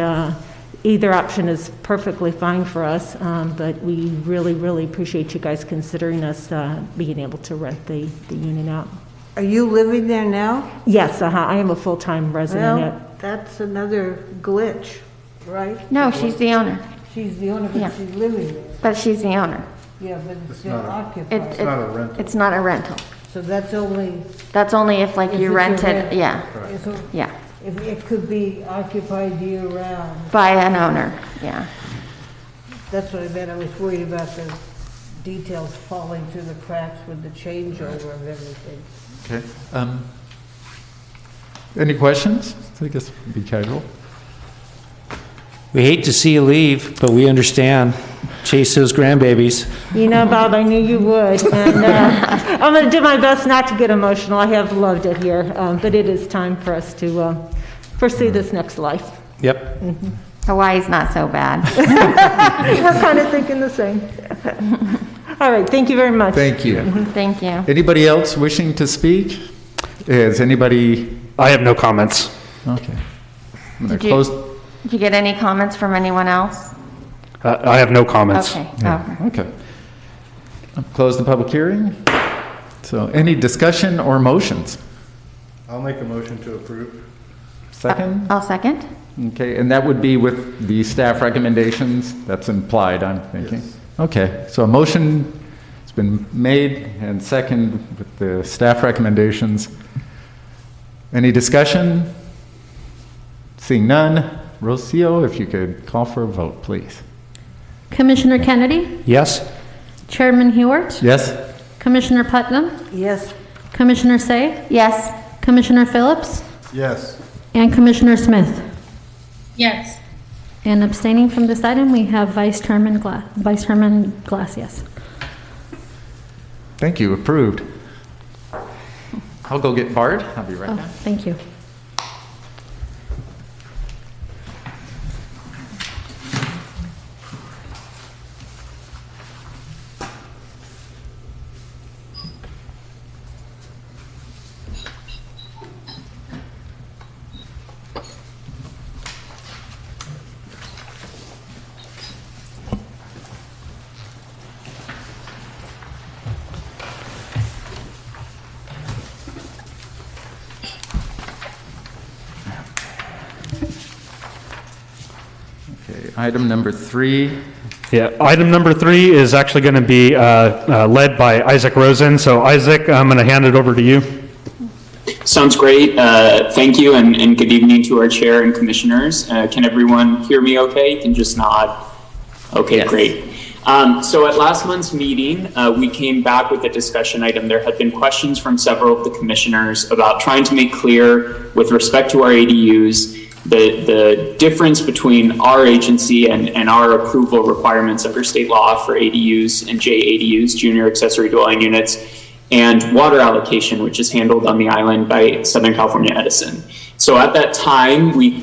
either option is perfectly fine for us, but we really, really appreciate you guys considering us being able to rent the unit out. Are you living there now? Yes, I am a full-time resident. Well, that's another glitch, right? No, she's the owner. She's the owner, but Yeah. she's living there. But she's the owner. Yeah, but it's not not a- occupied. It's not a rental. It's not a rental. So that's only. That's only if like if you it's a rent rent. it, yeah, So yeah, if it could be occupied year round. by an owner, yeah. That's what I meant. I was worried about the details falling through the cracks with the changeover of everything. Okay. Any questions? I guess be casual. We hate to see you leave, but we understand. Chase those grandbabies. You know, Bob, I knew you would. And I'm going to do my best not to get emotional. I have loved it here, but it is time for us to pursue this next life. Yep. Hawaii's not so bad. We're kind of thinking the same. All right, thank you very much. Thank you. Thank you. Anybody else wishing to speak? Is anybody? I have no comments. Okay. I'm going Did to you- close. Did you get any comments from anyone else? I have no comments. Okay. Yeah, Okay. okay. I'll close the public hearing. So any discussion or motions? I'll make a motion to approve. Second? I'll second. Okay, and that would be with the staff recommendations? That's implied, I'm thinking. Yes. Okay, so a motion has been made and second with the staff recommendations. Any discussion? Seeing none. Rocio, if you could call for a vote, please. Commissioner Kennedy, Yes? Chairman Hewart, Yes? Commissioner Putnam, Yes, Commissioner Say, Yes. Commissioner Phillips, Yes. and Commissioner Smith. Yes. And abstaining from this item, we have Vice Chairman Glass, yes. Thank you, approved. I'll go get Bart. I'll be right Oh, back. thank you. Okay, item number 3. Yeah, item number 3 is actually going to be led by Isaac Rosen. So Isaac, I'm going to hand it over to you. Sounds great. Thank you, and good evening to our chair and commissioners. Can everyone hear me okay? You can just nod. Okay, great. So at last month's meeting, we came back with a discussion item. There had been questions from several of the commissioners about trying to make clear with respect to our ADUs the difference between our agency and our approval requirements under state law for ADUs and JADUs, junior accessory dwelling units, and water allocation, which is handled on the island by Southern California Edison. So at that time, we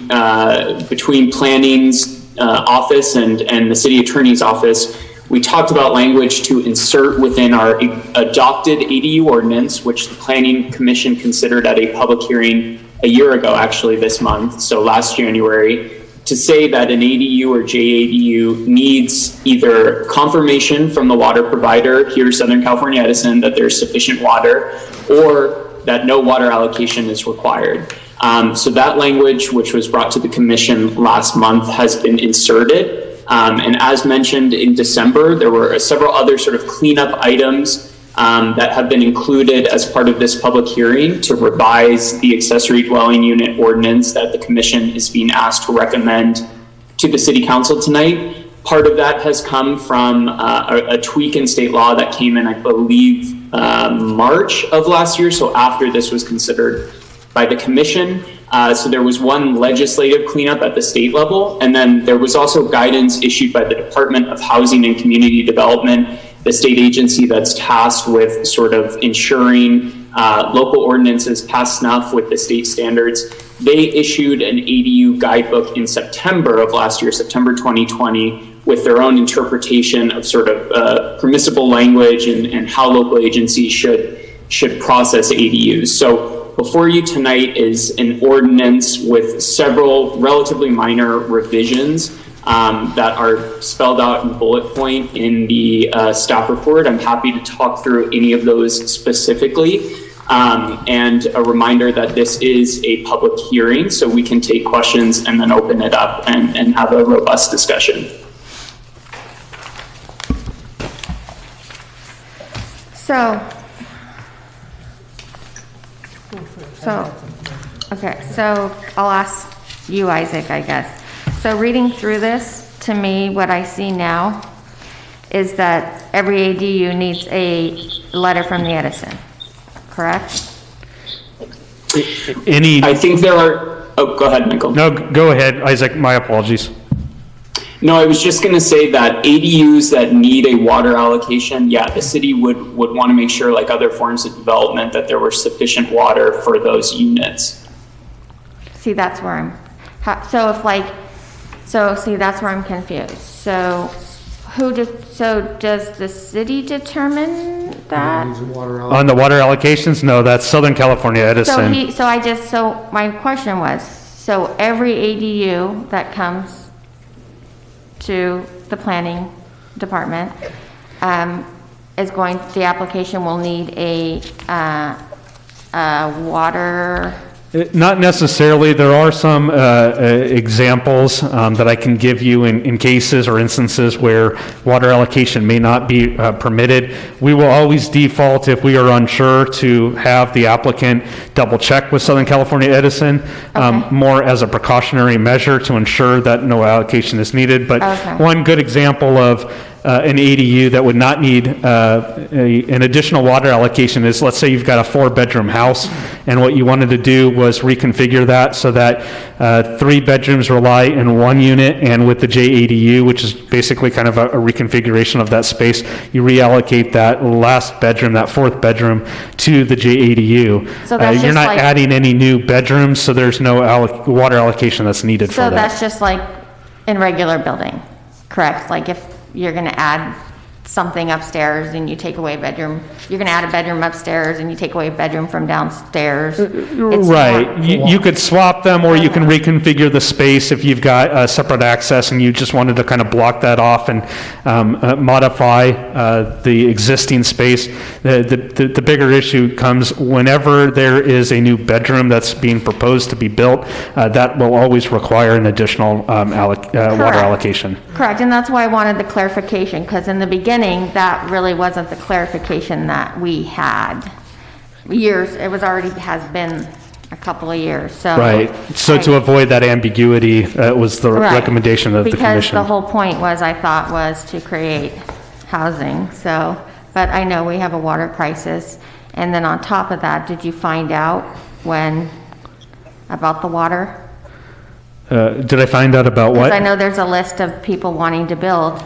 between planning's office and the city attorney's office, we talked about language to insert within our adopted ADU ordinance, which the Planning Commission considered at a public hearing a year ago, actually this month, so last January, to say that an ADU or JADU needs either confirmation from the water provider, here Southern California Edison, that there's sufficient water, or that no water allocation is required. So that language, which was brought to the commission last month, has been inserted. And as mentioned in December, there were several other sort of cleanup items that have been included as part of this public hearing to revise the accessory dwelling unit ordinance that the commission is being asked to recommend to the city council tonight. Part of that has come from a tweak in state law that came in, I believe, March of last year, so after this was considered by the commission. So there was one legislative cleanup at the state level, and then there was also guidance issued by the Department of Housing and Community Development, the state agency that's tasked with sort of ensuring local ordinances pass snuff with the state standards. They issued an ADU guidebook in September of last year, September 2020, with their own interpretation of sort of permissible language and how local agencies should process ADUs. So before you tonight is an ordinance with several relatively minor revisions that are spelled out in bullet point in the staff report. I'm happy to talk through any of those specifically. And a reminder that this is a public hearing, so we can take questions and then open it up and have a robust discussion. Okay, so I'll ask you, Isaac, I guess. So reading through this, to me, what I see now is that every ADU needs a letter from the Edison, correct? I think there are, oh, go ahead, Michael. No, go ahead, Isaac, my apologies. No, I was just going to say that ADUs that need a water allocation, yeah, the city would want to make sure, like other forms of development, that there were sufficient water for those units. See, that's where see, that's where I'm confused. So does the city determine that? On the water allocations, no, that's Southern California Edison. So my question was, so every ADU that comes to the planning department the application will need a water. Not necessarily. There are some examples that I can give you in cases or instances where water allocation may not be permitted. We will always default, if we are unsure, to have the applicant double check with Southern California Edison, more as a precautionary measure to ensure that no allocation is needed. But one good example of an ADU that would not need an additional water allocation is, let's say you've got a 4-bedroom house, and what you wanted to do was reconfigure that so that 3 bedrooms rely in one unit, and with the JADU, which is basically kind of a reconfiguration of that space, you reallocate that last bedroom, that 4th bedroom, to the JADU. So that's you're not adding any new bedrooms, so there's no water allocation that's needed for that. So that's just like in regular building, correct? Like if you're going to add something upstairs and you take away a bedroom, you're going to add a bedroom upstairs and you take away a bedroom from downstairs. Right. You could swap them, or you can reconfigure the space if you've got separate access and you just wanted to kind of block that off and modify the existing space. The bigger issue comes whenever there is a new bedroom that's being proposed to be built, that will always require an additional water allocation. Correct, and that's why I wanted the clarification, because in the beginning, that really wasn't the clarification that we had. It has been a couple of years, so. Right, so to avoid that ambiguity, was the recommendation of the commission. Because the whole point was to create housing, so, but I know we have a water crisis. And then on top of that, did you find out about the water? Did I find out about what? Because I know there's a list of people wanting to build.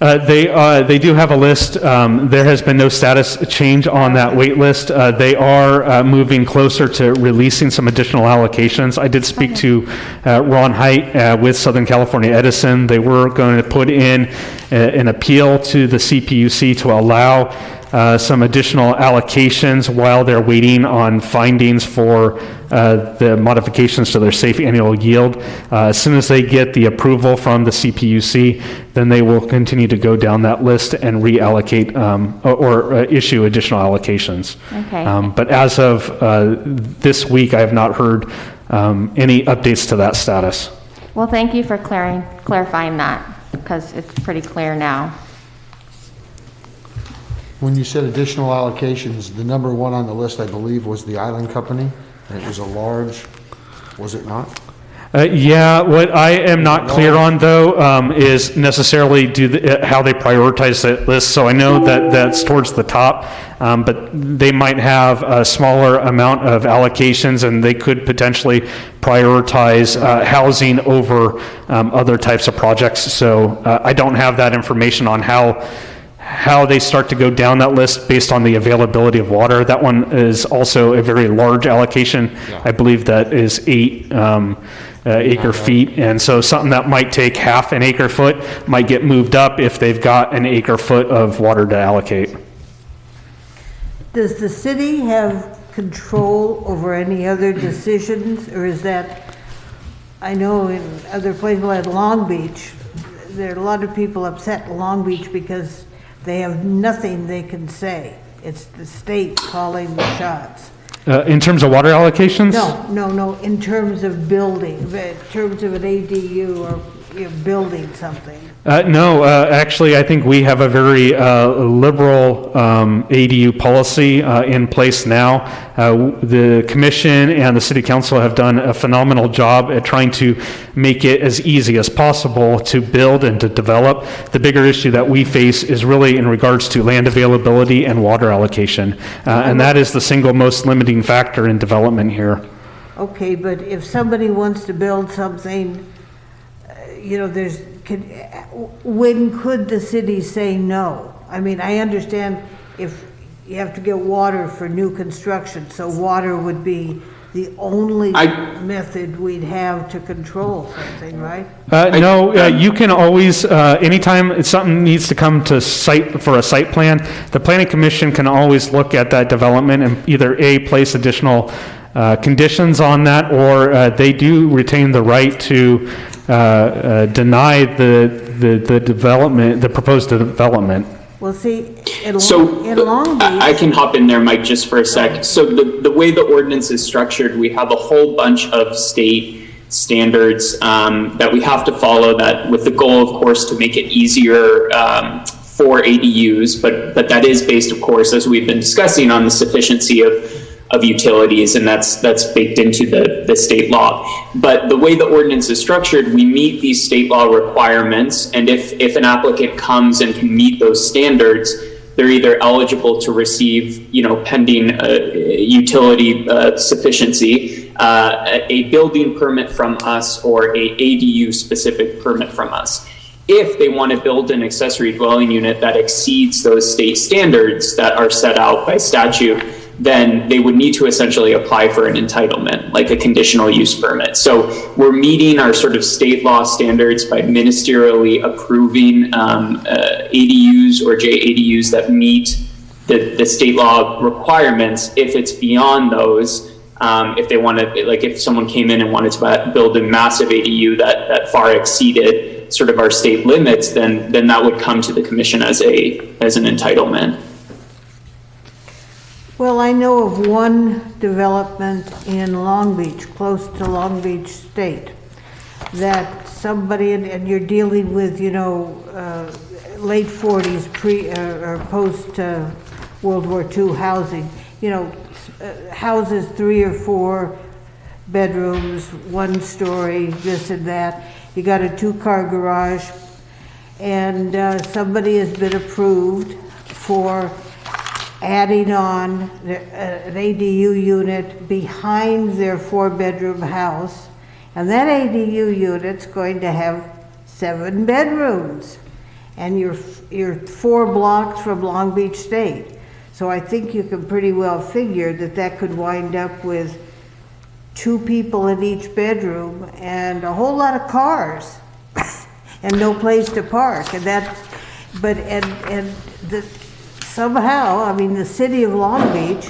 They do have a list. There has been no status change on that wait list. They are moving closer to releasing some additional allocations. I did speak to Ron Height with Southern California Edison. They were going to put in an appeal to the CPUC to allow some additional allocations while they're waiting on findings for the modifications to their safe annual yield. As soon as they get the approval from the CPUC, then they will continue to go down that list and reallocate or issue additional allocations. Okay. But as of this week, I have not heard any updates to that status. Well, thank you for clarifying that, because it's pretty clear now. When you said additional allocations, the number one on the list, I believe, was the Island Company, and it was a large, was it not? Yeah, what I am not clear on, though, is necessarily how they prioritize that list. So I know that that's towards the top, but they might have a smaller amount of allocations, and they could potentially prioritize housing over other types of projects. So I don't have that information on how they start to go down that list based on the availability of water. That one is also a very large allocation. I believe that is 8 acre feet. And so something that might take half an acre foot might get moved up if they've got an acre foot of water to allocate. Does the city have control over any other decisions, or is that, I know in other places like Long Beach, there are a lot of people upset in Long Beach because they have nothing they can say. It's the state calling the shots. In terms of water allocations? No, in terms of building, in terms of an ADU or building something. No, actually, I think we have a very liberal ADU policy in place now. The commission and the city council have done a phenomenal job at trying to make it as easy as possible to build and to develop. The bigger issue that we face is really in regards to land availability and water allocation, and that is the single most limiting factor in development here. Okay, but if somebody wants to build something, when could the city say no? I mean, I understand if you have to get water for new construction, so water would be the only method we'd have to control something, right? No, you can always, anytime something needs to come to site for a site plan, the planning commission can always look at that development and either place additional conditions on that, or they do retain the right to deny the development, the proposed development. Well, see, in So Long Beach, I can hop in there, Mike, just for a sec. So the way the ordinance is structured, we have a whole bunch of state standards that we have to follow, that with the goal, of course, to make it easier for ADUs, but that is based, of course, as we've been discussing, on the sufficiency of utilities, and that's baked into the state law. But the way the ordinance is structured, we meet these state law requirements, and if an applicant comes and can meet those standards, they're either eligible to receive, pending utility sufficiency, a building permit from us or a ADU specific permit from us. If they want to build an accessory dwelling unit that exceeds those state standards that are set out by statute, then they would need to essentially apply for an entitlement, like a conditional use permit. So we're meeting our sort of state law standards by ministerially approving ADUs or JADUs that meet the state law requirements. If it's beyond those, if they want to, like if someone came in and wanted to build a massive ADU that far exceeded sort of our state limits, then that would come to the commission as an entitlement. well, I know of one development in Long Beach, close to Long Beach State, that somebody, and you're dealing with, late 40s, or post World War II housing, houses 3 or 4 bedrooms, 1 story, this and that. You got a 2-car garage, and somebody has been approved for adding on an ADU unit behind their 4-bedroom house, and that ADU unit's going to have 7 bedrooms. and you're 4 blocks from Long Beach State. So I think you can pretty well figure that that could wind up with 2 people in each bedroom and a whole lot of cars and no place to park. And that, but, somehow, I mean, the city of Long Beach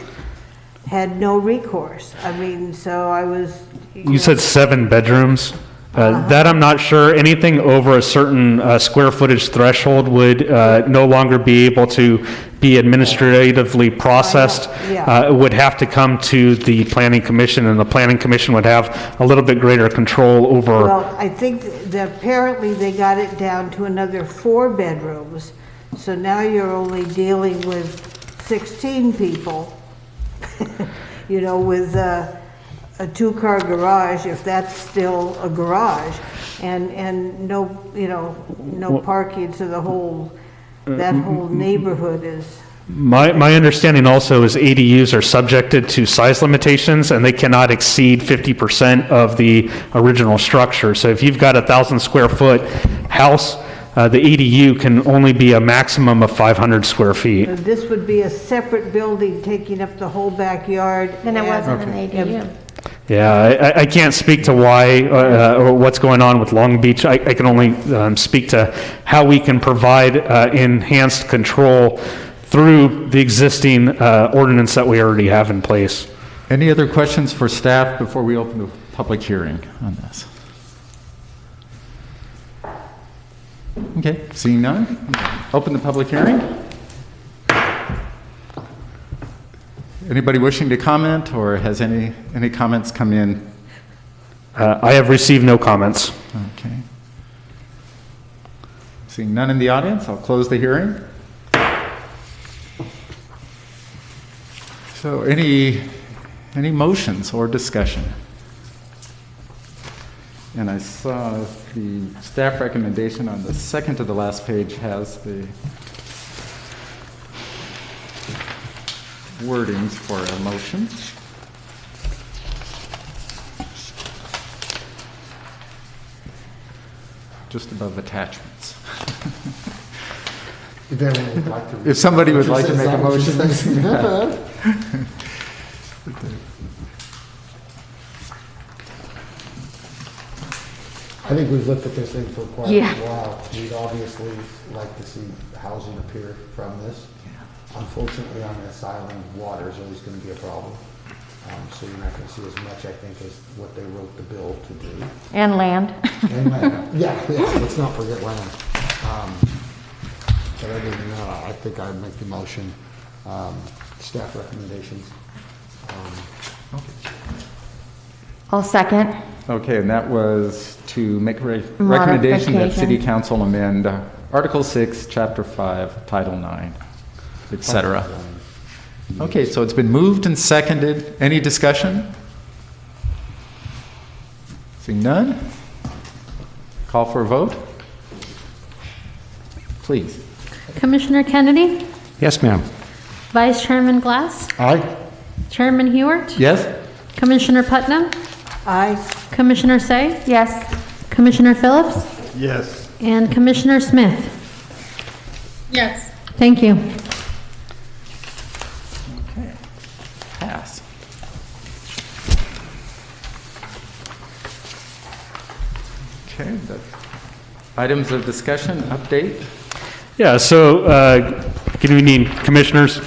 had no recourse. I mean, so I was. You said 7 bedrooms? That I'm not sure. Anything over a certain square footage threshold would no longer be able to be administratively processed. It would have to come to the planning commission, and the planning commission would have a little bit greater control over. Well, I think that apparently they got it down to another 4 bedrooms. So now you're only dealing with 16 people, you know, with a 2-car garage, if that's still a garage, and no, you know, no parking, so the whole, that whole neighborhood is. My understanding also is ADUs are subjected to size limitations, and they cannot exceed 50% of the original structure. So if you've got a 1,000 square foot house, the ADU can only be a maximum of 500 square feet. This would be a separate building taking up the whole backyard. Then it wasn't an and- ADU. Yeah, I can't speak to why or what's going on with Long Beach. I can only speak to how we can provide enhanced control through the existing ordinance that we already have in place. Any other questions for staff before we open the public hearing on this? Okay, seeing none, open the public hearing. Anybody wishing to comment, or has any comments come in? I have received no comments. Okay. Seeing none in the audience, I'll close the hearing. So any motions or discussion? And I saw the staff recommendation on the second to the last page has the wordings for a motion. Just above attachments. If somebody would like to make a motion. I think we've looked at this thing for quite Yeah. a while. We'd obviously like to see housing appear from this. Unfortunately, on this island, water is always going to be a problem. So you're not going to see as much, I think, as what they wrote the bill to do. And land. And land. Yeah, let's not forget land. But other than that, I think I'd make the motion, staff recommendations. I'll second. Okay, and that was to make a recommendation that City Council amend Article 6, Chapter 5, Title 9, etc. Okay, so it's been moved and seconded. Any discussion? Seeing none? Call for a vote? Please. Commissioner Kennedy, Yes, ma'am. Vice Chairman Glass, Aye? Chairman Hewart, Yes? Commissioner Putnam, Aye. Commissioner Say, Yes. Commissioner Phillips, Yes. and Commissioner Smith. Yes. Thank you. Okay. Pass. Okay, the items of discussion, update. Yeah, so good evening, Commissioners.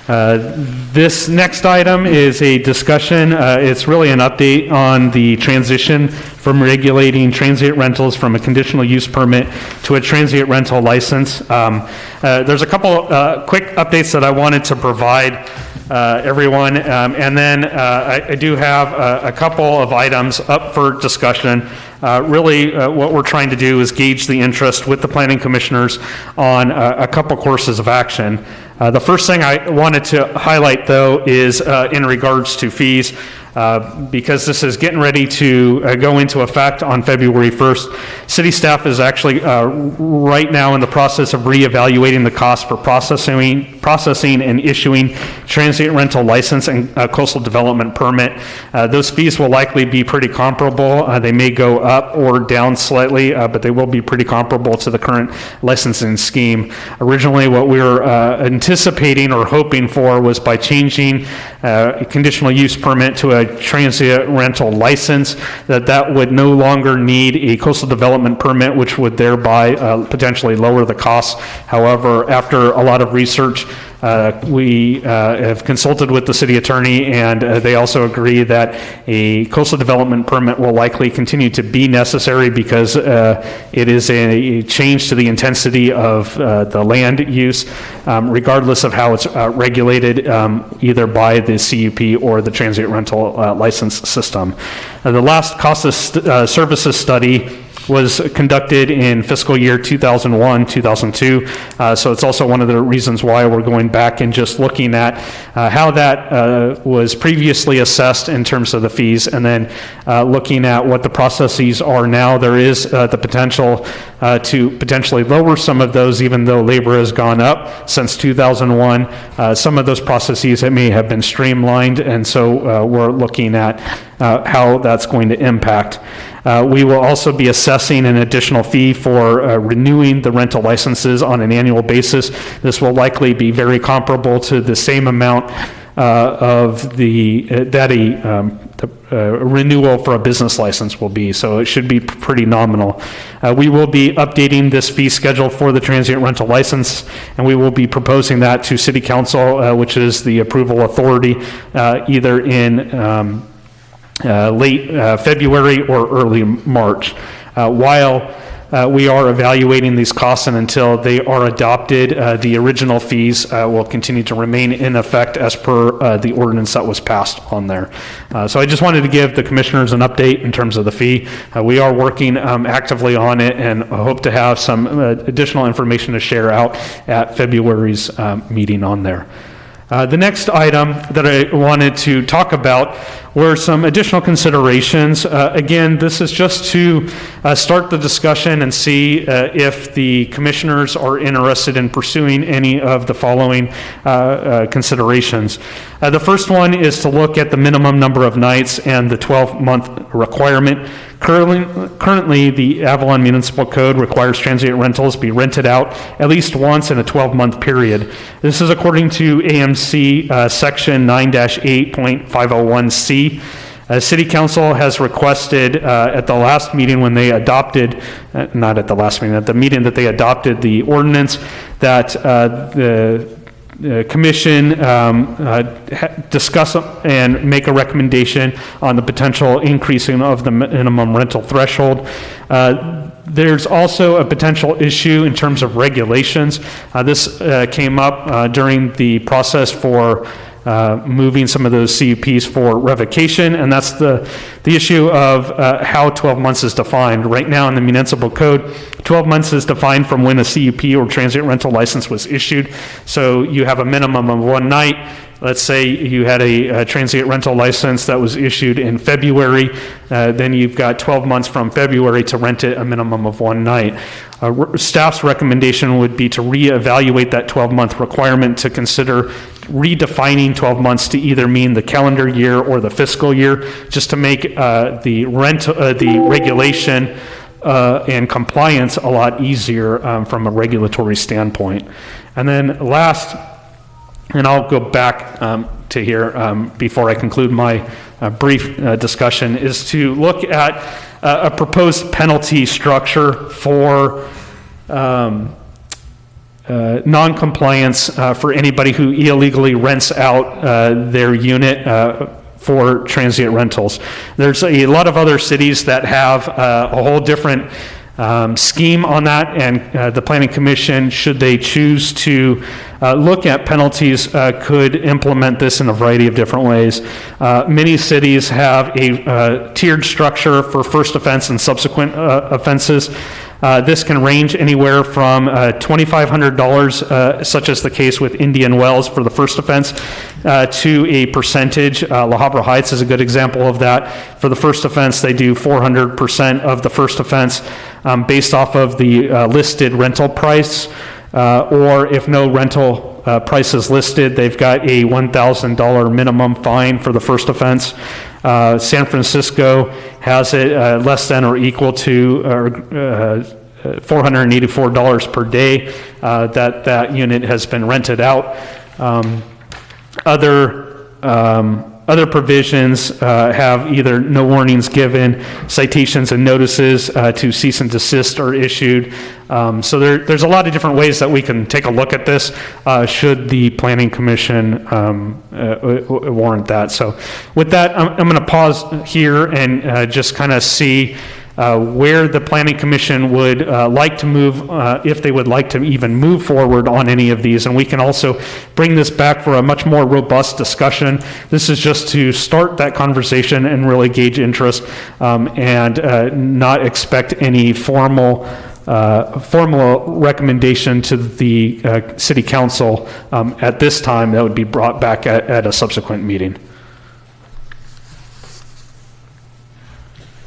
This next item is a discussion. It's really an update on the transition from regulating transient rentals from a conditional use permit to a transient rental license. There's a couple quick updates that I wanted to provide everyone, and then I do have a couple of items up for discussion. Really, what we're trying to do is gauge the interest with the planning commissioners on a couple courses of action. The first thing I wanted to highlight, though, is in regards to fees. Because this is getting ready to go into effect on February 1st. City staff is actually right now in the process of reevaluating the cost for processing and issuing transient rental license and coastal development permit. Those fees will likely be pretty comparable. They may go up or down slightly, but they will be pretty comparable to the current licensing scheme. Originally, what we were anticipating or hoping for was by changing a conditional use permit to a transient rental license, that would no longer need a coastal development permit, which would thereby potentially lower the costs. However, after a lot of research, we have consulted with the city attorney, and they also agree that a coastal development permit will likely continue to be necessary because it is a change to the intensity of the land use, regardless of how it's regulated, either by the CUP or the transient rental license system. The last cost of services study was conducted in fiscal year 2001, 2002. So it's also one of the reasons why we're going back and just looking at how that was previously assessed in terms of the fees, and then looking at what the processes are now. There is the potential to potentially lower some of those, even though labor has gone up since 2001. Some of those processes that may have been streamlined, and so we're looking at how that's going to impact. We will also be assessing an additional fee for renewing the rental licenses on an annual basis. This will likely be very comparable to the same amount of the renewal for a business license will be, so it should be pretty nominal. We will be updating this fee schedule for the transient rental license, and we will be proposing that to City Council, which is the approval authority, either in late February or early March. While we are evaluating these costs, and until they are adopted, the original fees will continue to remain in effect as per the ordinance that was passed on there. So I just wanted to give the commissioners an update in terms of the fee. We are working actively on it, and hope to have some additional information to share out at February's meeting on there. The next item that I wanted to talk about were some additional considerations. Again, this is just to start the discussion and see if the commissioners are interested in pursuing any of the following considerations. The first one is to look at the minimum number of nights and the 12-month requirement. Currently, the Avalon Municipal Code requires transient rentals be rented out at least once in a 12-month period. This is according to AMC Section 9-8.501C. City Council has requested at the last meeting when they adopted, not at the last meeting, at the meeting that they adopted the ordinance, that the Commission discuss and make a recommendation on the potential increasing of the minimum rental threshold. There's also a potential issue in terms of regulations. This came up during the process for moving some of those CUPs for revocation, and that's the issue of how 12 months is defined. Right now in the municipal code, 12 months is defined from when a CUP or transient rental license was issued. So you have a minimum of one night. Let's say you had a transient rental license that was issued in February, then you've got 12 months from February to rent it a minimum of one night. Staff's recommendation would be to reevaluate that 12-month requirement, to consider redefining 12 months to either mean the calendar year or the fiscal year, just to make the regulation and compliance a lot easier from a regulatory standpoint. And then last, and I'll go back to here before I conclude my brief discussion, is to look at a proposed penalty structure for non-compliance for anybody who illegally rents out their unit for transient rentals. There's a lot of other cities that have a whole different scheme on that, and the Planning Commission, should they choose to look at penalties, could implement this in a variety of different ways. Many cities have a tiered structure for first offense and subsequent offenses. This can range anywhere from $2,500, such as the case with Indian Wells for the first offense, to a percentage. La Habra Heights is a good example of that. For the first offense, they do 400% of the first offense based off of the listed rental price, or if no rental price is listed, they've got a $1,000 minimum fine for the first offense. San Francisco has it less than or equal to $484 per day that unit has been rented out. Other provisions have either no warnings given, citations and notices to cease and desist are issued. So there's a lot of different ways that we can take a look at this should the Planning Commission warrant that. So with that, I'm going to pause here and just kind of see where the Planning Commission would like to move, if they would like to even move forward on any of these. And we can also bring this back for a much more robust discussion. This is just to start that conversation and really gauge interest, and not expect any formal recommendation to the City Council at this time. That would be brought back at a subsequent meeting.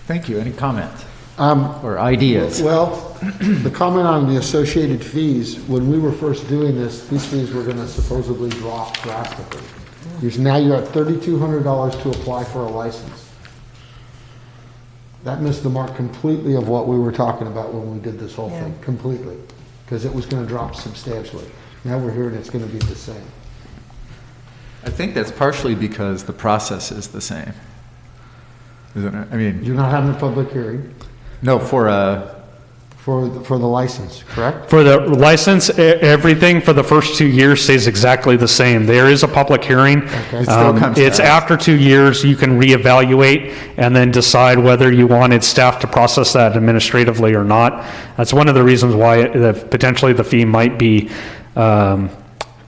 Thank you. Any comments or ideas? Well, the comment on the associated fees, when we were first doing this, these fees were going to supposedly drop drastically. Because now you're at $3,200 to apply for a license. That missed the mark completely of what we were talking about when we did this whole thing, completely. Because it was going to drop substantially. Now we're hearing it's going to be the same. I think that's partially because the process is the same. Isn't it? I mean, you're not having a public hearing. No, for the license, correct? For the license, everything for the first 2 years stays exactly the same. There is a public hearing. Okay. It still comes it's back. after 2 years you can reevaluate and then decide whether you wanted staff to process that administratively or not. That's one of the reasons why potentially the fee might be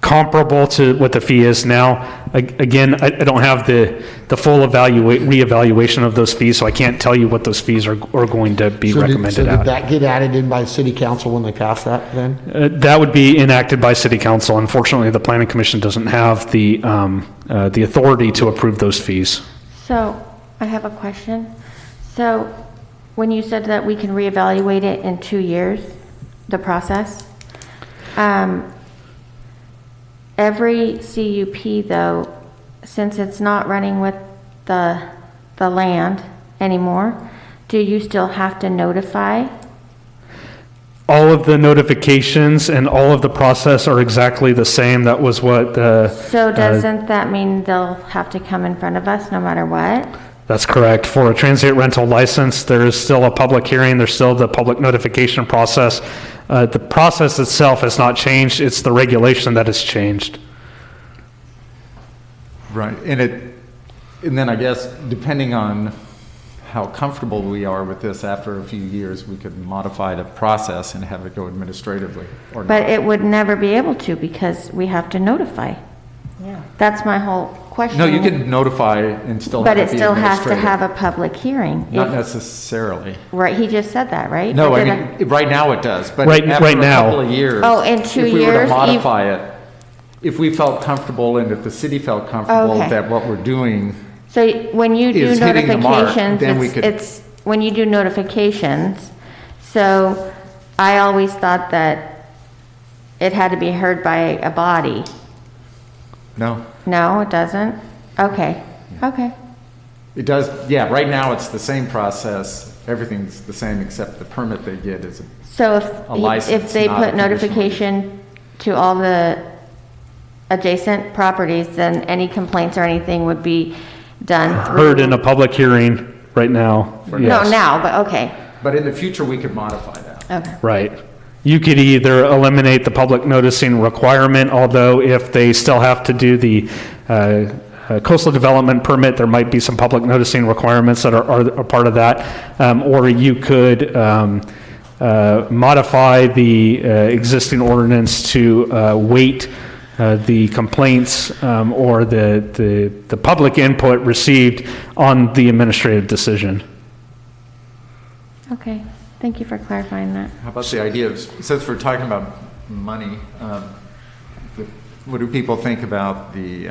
comparable to what the fee is now. Again, I don't have the full reevaluation of those fees, so I can't tell you what those fees are going to be recommended Did at. that get added in by City Council when they passed that then? That would be enacted by City Council. Unfortunately, the Planning Commission doesn't have the authority to approve those fees. So I have a question. So when you said that we can reevaluate it in 2 years, the process, every CUP though, since it's not running with the land anymore, do you still have to notify? All of the notifications and all of the process are exactly the same. That was what the... So doesn't that mean they'll have to come in front of us no matter what? That's correct. For a transient rental license, there is still a public hearing. There's still the public notification process. The process itself has not changed. It's the regulation that has changed. Right. And then I guess depending on how comfortable we are with this after a few years, we could modify the process and have it go administratively or not. But it would never be able to because we have to notify. Yeah. That's my whole question. No, you can notify and still have But it it be still has to administrative. have a public hearing. Not If- necessarily. Right, he just said that, right? No, Or I did mean, right now it does, but Right after a now. couple of years. Oh, in 2 If we were years, to you- modify it, if we felt comfortable and if the city felt comfortable Okay. that what we're doing, So when you do is hitting the mark, notifications, then we could- it's, when you do notifications, so I always thought that it had to be heard by a body. no, No, it doesn't? Okay, okay. it does, yeah, right now it's the same process. Everything's the same except the permit they get is So a license, if they not a put conditional use. notification to all the adjacent properties, then any complaints or anything would be done through? Heard in a public hearing right now. No, Yes. now, but okay, But in the future, we could modify that. okay. Right. You could either eliminate the public noticing requirement, although if they still have to do the coastal development permit, there might be some public noticing requirements that are a part of that. Or you could modify the existing ordinance to weight the complaints or the public input received on the administrative decision. Okay, Thank you for clarifying that. How about the idea of, since we're talking about money, what do people think about the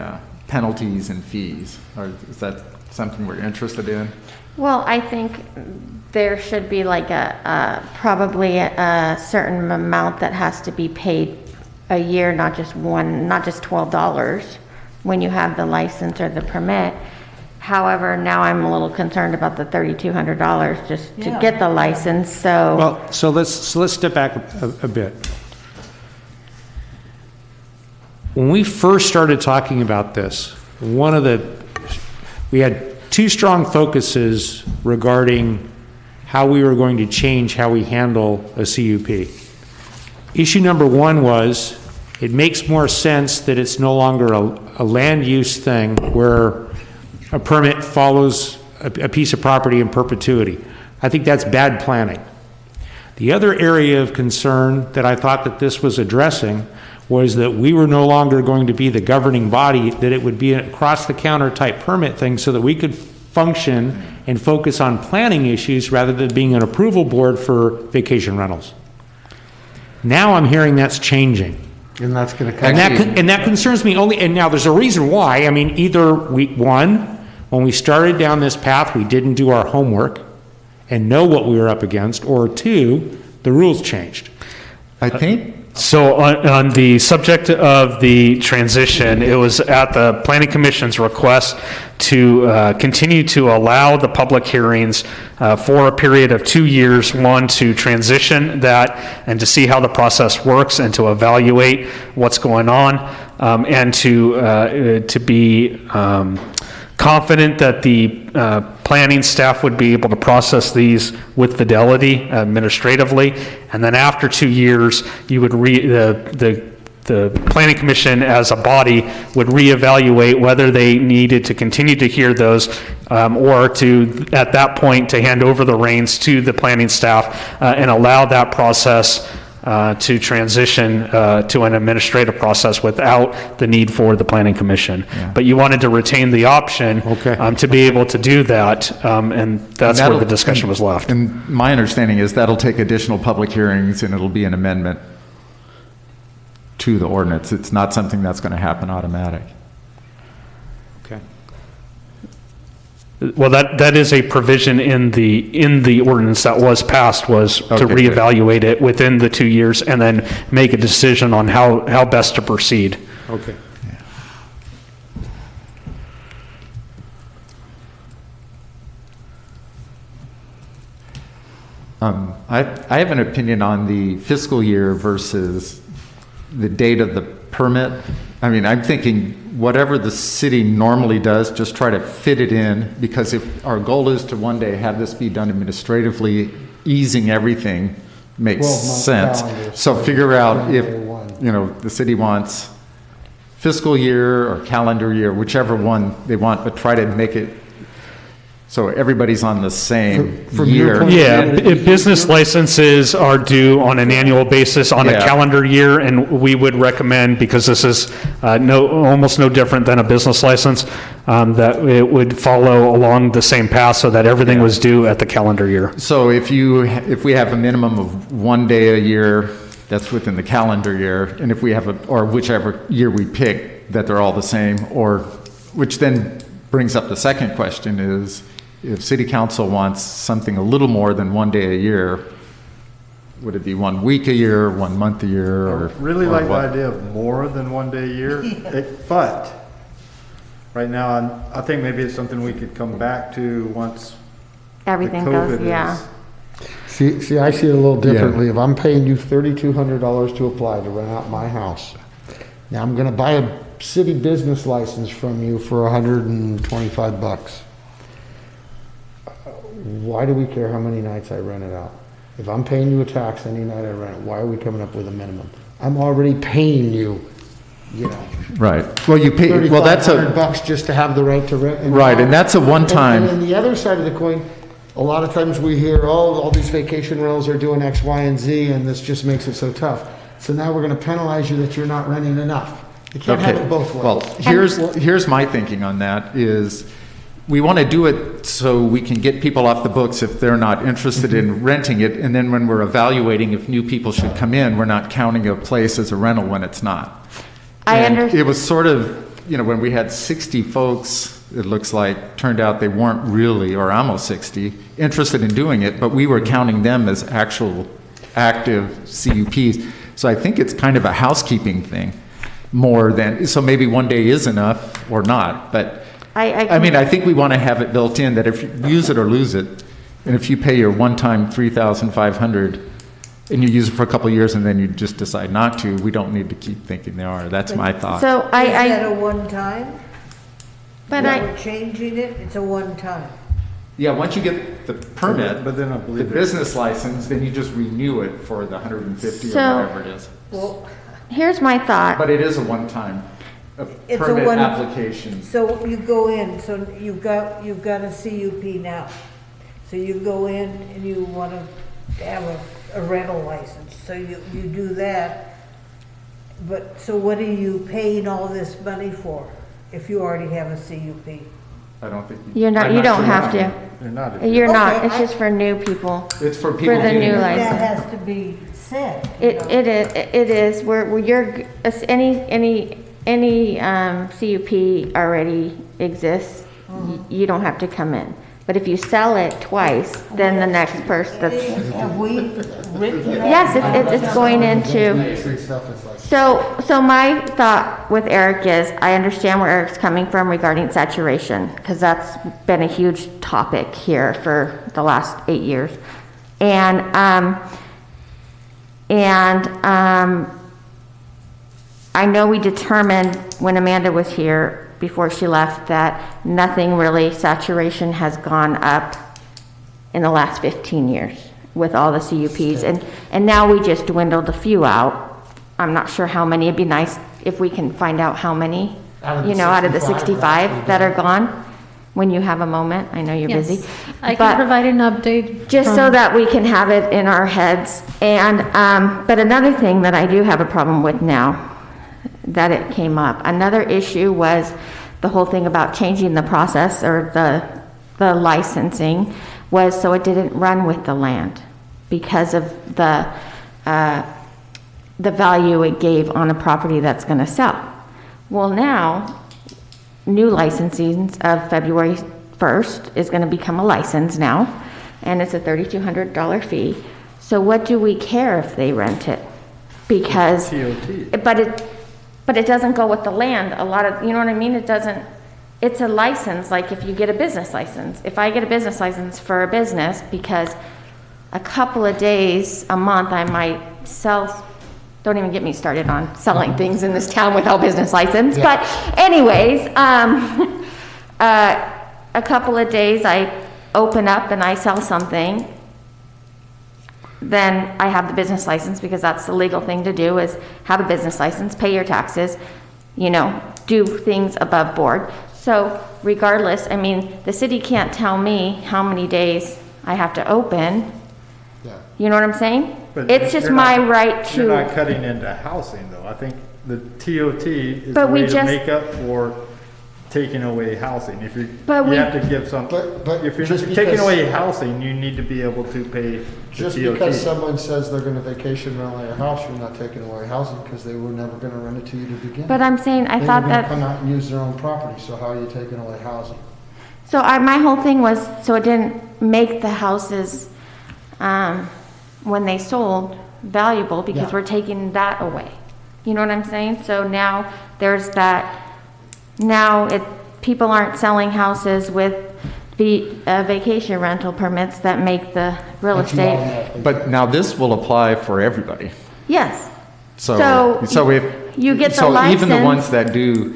penalties and fees? Or is that something we're interested in? Well, I think there should be like probably a certain amount that has to be paid a year, not just $12 when you have the license or the permit. However, now I'm a little concerned about the $3,200 just to get the license, so. Well, so let's step back a bit. When we first started talking about this, we had two strong focuses regarding how we were going to change how we handle a CUP. Issue number one was, it makes more sense that it's no longer a land use thing where a permit follows a piece of property in perpetuity. I think that's bad planning. The other area of concern that I thought that this was addressing was that we were no longer going to be the governing body, that it would be an across-the-counter type permit thing so that we could function and focus on planning issues rather than being an approval board for vacation rentals. Now I'm hearing that's changing. And that's going to And that concerns me only, and now there's a reason why. I mean, either when we started down this path, we didn't do our homework and know what we were up against, or two, the rules changed. I think. So on the subject of the transition, it was at the Planning Commission's request to continue to allow the public hearings for a period of 2 years, one, to transition that and to see how the process works and to evaluate what's going on, and to be confident that the planning staff would be able to process these with fidelity administratively, and then after 2 years, you would the Planning Commission as a body would reevaluate whether they needed to continue to hear those, or to, at that point, to hand over the reins to the planning staff and allow that process to transition to an administrative process without the need for the Planning Commission. Yeah. But you wanted to retain the option to be able to do that, and that's where the discussion was left. And my understanding is that'll take additional public hearings and it'll be an amendment to the ordinance. It's not something that's going to happen automatic. Okay. Well, that is a provision in the ordinance that was passed, was to reevaluate it within the 2 years and then make a decision on how best to proceed. Okay. I have an opinion on the fiscal year versus the date of the permit. I mean, I'm thinking whatever the city normally does, just try to fit it in, because if our goal is to one day have this be done administratively, easing everything makes sense. So figure out if, the city wants fiscal year or calendar year, whichever one they want, but try to make it so everybody's on the same year. Yeah, business licenses are due on an annual basis on a calendar year, and we would recommend, because this is almost no different than a business license, that it would follow along the same path so that everything was due at the calendar year. So if we have a minimum of 1 day a year, that's within the calendar year, and if we have or whichever year we pick, that they're all the same, or which then brings up the second question is, if city council wants something a little more than 1 day a year, would it be 1 week a year, 1 month a year, or really or like what? the idea of more than 1 day a year, but right now, I think maybe it's something we could come back to once everything the goes, COVID is. See, I see it a little differently. If I'm paying you $3,200 to apply to rent out my house, now I'm going to buy a city business license from you for $125. Why do we care how many nights I rent it out? If I'm paying you a tax any night I rent it, why are we coming up with a minimum? I'm already paying you, Right. Well, you pay. Well, that's $3,500 just to have the right to rent. Right, and that's a one-time. And the other side of the coin, a lot of times we hear, all these vacation rentals are doing X, Y, and Z, and this just makes it so tough. So now we're going to penalize you that you're not renting enough. You can't have it both ways. Well, here's my thinking on that is, we want to do it so we can get people off the books if they're not interested in renting it. And then when we're evaluating if new people should come in, we're not counting a place as a rental when it's not. It was sort of, when we had 60 folks, it looks like, turned out they weren't really, or almost 60, interested in doing it, but we were counting them as actual active CUPs. So I think it's kind of a housekeeping thing more than, so maybe one day is enough or not, but I think we want to have it built in that if you use it or lose it, and if you pay your one-time $3,500 and you use it for a couple of years and then you just decide not to, we don't need to keep thinking they are. That's my thought. So Is that a one-time? But We're changing it, it's a one-time. Yeah, once you get the permit, But then I the believe business license, then you just renew it for the 150 So- or whatever it is. Well, here's my thought. But it is a one-time it's a permit one. application. So you go in, so you've got a CUP now. So you go in and you want to have a rental license, so you do that. But, so what are you paying all this money for if you already have a CUP? I don't think You don't have to. You're not. You're not. Okay, It's just for new people. It's for people For the getting new it. license. That has to be said. It is, where you're, any CUP already exists, you don't have to come in. But if you sell it twice, then the next person, Have we written that? yes, it's going into. Basic stuff is like. So my thought with Eric is, I understand where Eric's coming from regarding saturation, because that's been a huge topic here for the last 8 years. And I know we determined when Amanda was here, before she left, that nothing really, saturation has gone up in the last 15 years with all the CUPs. And now we just dwindled a few out. I'm not sure how many. It'd be nice if we can find out how many, out of the 65 that are gone, when you have a moment. I know you're Yes. busy. I But can provide an update. just so that we can have it in our heads. And, but another thing that I do have a problem with now, that it came up, another issue was the whole thing about changing the process or the licensing, was so it didn't run with the land because of the value it gave on a property that's going to sell. Well, now, new licensing of February 1st is going to become a license now, and it's a $3,200 fee. So what do we care if they rent it? Because, but it doesn't go with the land. A lot of, you know what I mean? It doesn't, it's a license, like if you get a business license. If I get a business license for a business, because a couple of days, a month, I might sell, don't even get me started on selling things in this town without business license. Yeah. But anyways, a couple of days I open up and I sell something, then I have the business license, because that's the legal thing to do, is have a business license, pay your taxes, do things above board. So regardless, I mean, the city can't tell me how many days I have to open. Yeah. You know what I'm saying? But It's just you're my not- right to. You're not cutting into housing, though. I think the TOT is But a we way to just- make up for taking away housing. If you But we- have to give some, But if you're just taking because- away housing, you need to be able to pay the Just TOT. because someone says they're gonna vacation rent your house, you're not taking away housing, because they were never gonna rent it to you to begin. But I'm saying, I thought They were that. gonna come out and use their own property, so how are you taking away housing? So my whole thing was, so it didn't make the houses, when they sold, valuable, because Yeah. we're taking that away. You know what I'm saying? So now there's that, people aren't selling houses with the vacation rental permits that make the real estate. But now this will apply for everybody. Yes. So if. You get the So even the license. ones that do,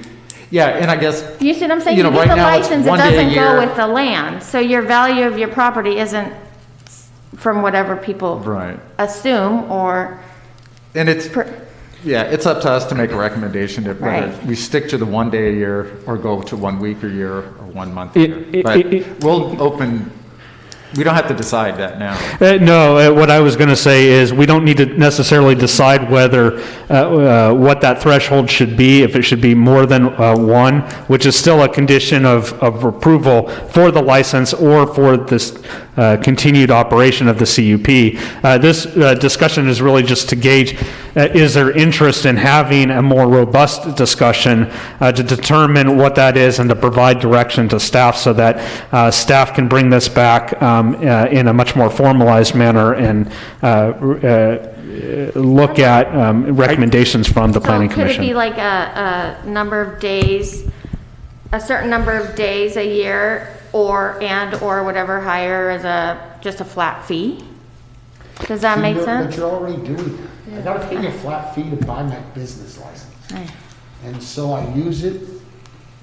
yeah, and I guess. You see what I'm saying? You know, You get right the now it's license, it one day a doesn't year. go with the land. So your value of your property isn't from whatever people Right. assume, or. And it's, yeah, it's up to us to make a recommendation if whether Right. we stick to the one day a year or go to 1 week a year or 1 month a It- year. it- But it- we'll open We don't have to decide that now. No, what I was going to say is we don't need to necessarily decide whether, what that threshold should be, if it should be more than one, which is still a condition of approval for the license or for this continued operation of the CUP. This discussion is really just to gauge, is there interest in having a more robust discussion to determine what that is and to provide direction to staff so that staff can bring this back in a much more formalized manner and look at recommendations from the Planning Commission. Could it be like a number of days, a certain number of days a year, or whatever higher as just a flat fee? Does that make sense? But you're already doing that. I gotta pay you a flat fee to buy my business license. Right. And so I use it.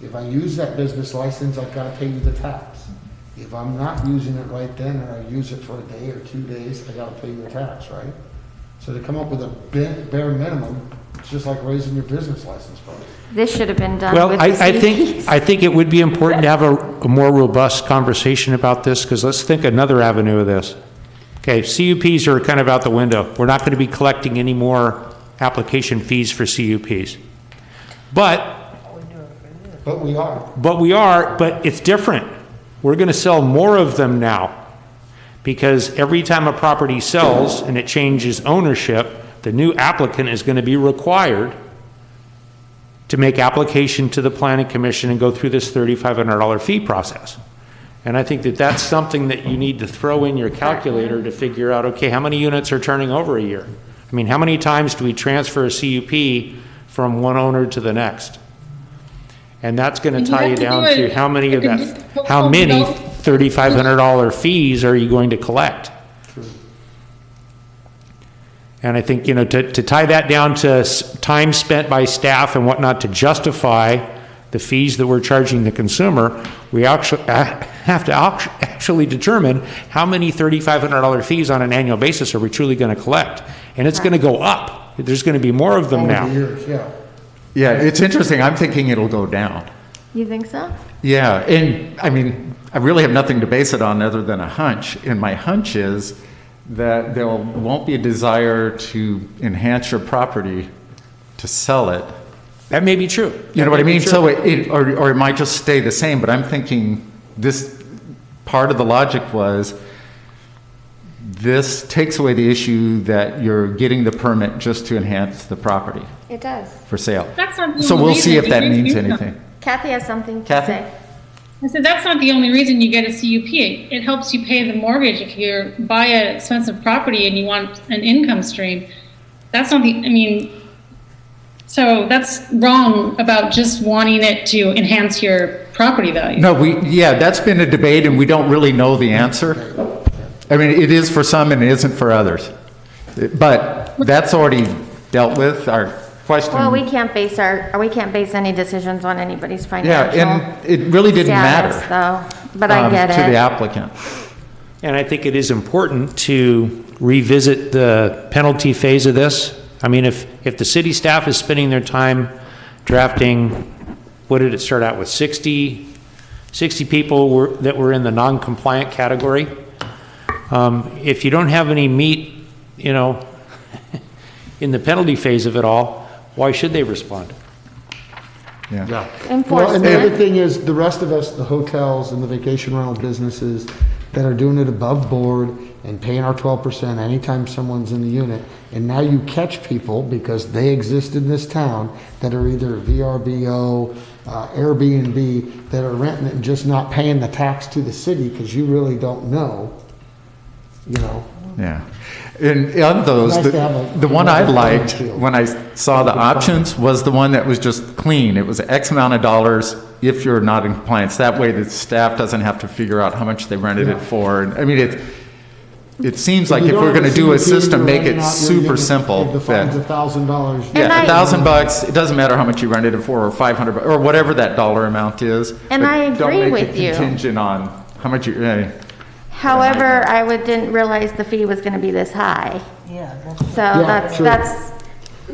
If I use that business license, I've gotta pay you the tax. If I'm not using it right then, or I use it for a day or 2 days, I gotta pay you the tax, right? So to come up with a bare minimum, it's just like raising your business license price. This should have been done Well, with I the CUPs. think it would be important to have a more robust conversation about this, because let's think another avenue of this. Okay, CUPs are kind of out the window. We're not going to be collecting any more application fees for CUPs. But we are. But it's different. We're going to sell more of them now, because every time a property sells and it changes ownership, the new applicant is going to be required to make application to the Planning Commission and go through this $3,500 fee process. And I think that that's something that you need to throw in your calculator to figure out, okay, how many units are turning over a year? I mean, how many times do we transfer a CUP from one owner to the next? And that's going to tie you down to how many of that, how many $3,500 fees are you going to collect? And I think, to tie that down to time spent by staff and whatnot to justify the fees that we're charging the consumer, we actually have to actually determine how many $3,500 fees on an annual basis are we truly going to collect. And it's going to go up. There's going to be more of them now. Yeah, it's interesting. I'm thinking it'll go down. You think so? Yeah, and I mean, I really have nothing to base it on other than a hunch. And my hunch is that there won't be a desire to enhance your property to sell it. That may be true. You know what I mean? So or it might just stay the same, but I'm thinking this part of the logic was this takes away the issue that you're getting the permit just to enhance the property It does. for sale. That's not the So only we'll see if reason. that You means do anything. Kathy has something to Kathy? say. I said, that's not the only reason you get a CUP. It helps you pay the mortgage if you buy an expensive property and you want an income stream. That's not so that's wrong about just wanting it to enhance your property value. No, that's been a debate and we don't really know the answer. I mean, it is for some and it isn't for others. But that's already dealt with. Our question. Well, we can't base any decisions on anybody's Yeah, financial and it really didn't status, matter. though. But I get to it. the applicant. And I think it is important to revisit the penalty phase of this. I mean, if the city staff is spending their time drafting, what did it start out with, 60 people that were in the non-compliant category? If you don't have any meat, in the penalty phase of it all, why should they respond? Yeah. Well, and the other thing is, the rest of us, the hotels and the vacation rental businesses that are doing it above board and paying our 12% anytime someone's in the unit, and now you catch people, because they exist in this town, that are either VRBO, Airbnb, that are renting it and just not paying the tax to the city because you really don't know, Yeah. And on those, It's nice to have the one I another liked playing field. when I saw the options was the one that was just clean. It was X amount of dollars if you're not in compliance. That way the staff doesn't have to figure out how much they rented it for. And I mean, it seems like if we're going to do a system, make it super simple. The fine's $1,000. Yeah, $1,000. It doesn't matter how much you rented it for, or $500, or whatever that dollar amount is. And but I agree don't make with it you. contingent on how much you. However, didn't realize the fee was going to be this high. Yeah. So Yeah, true. that's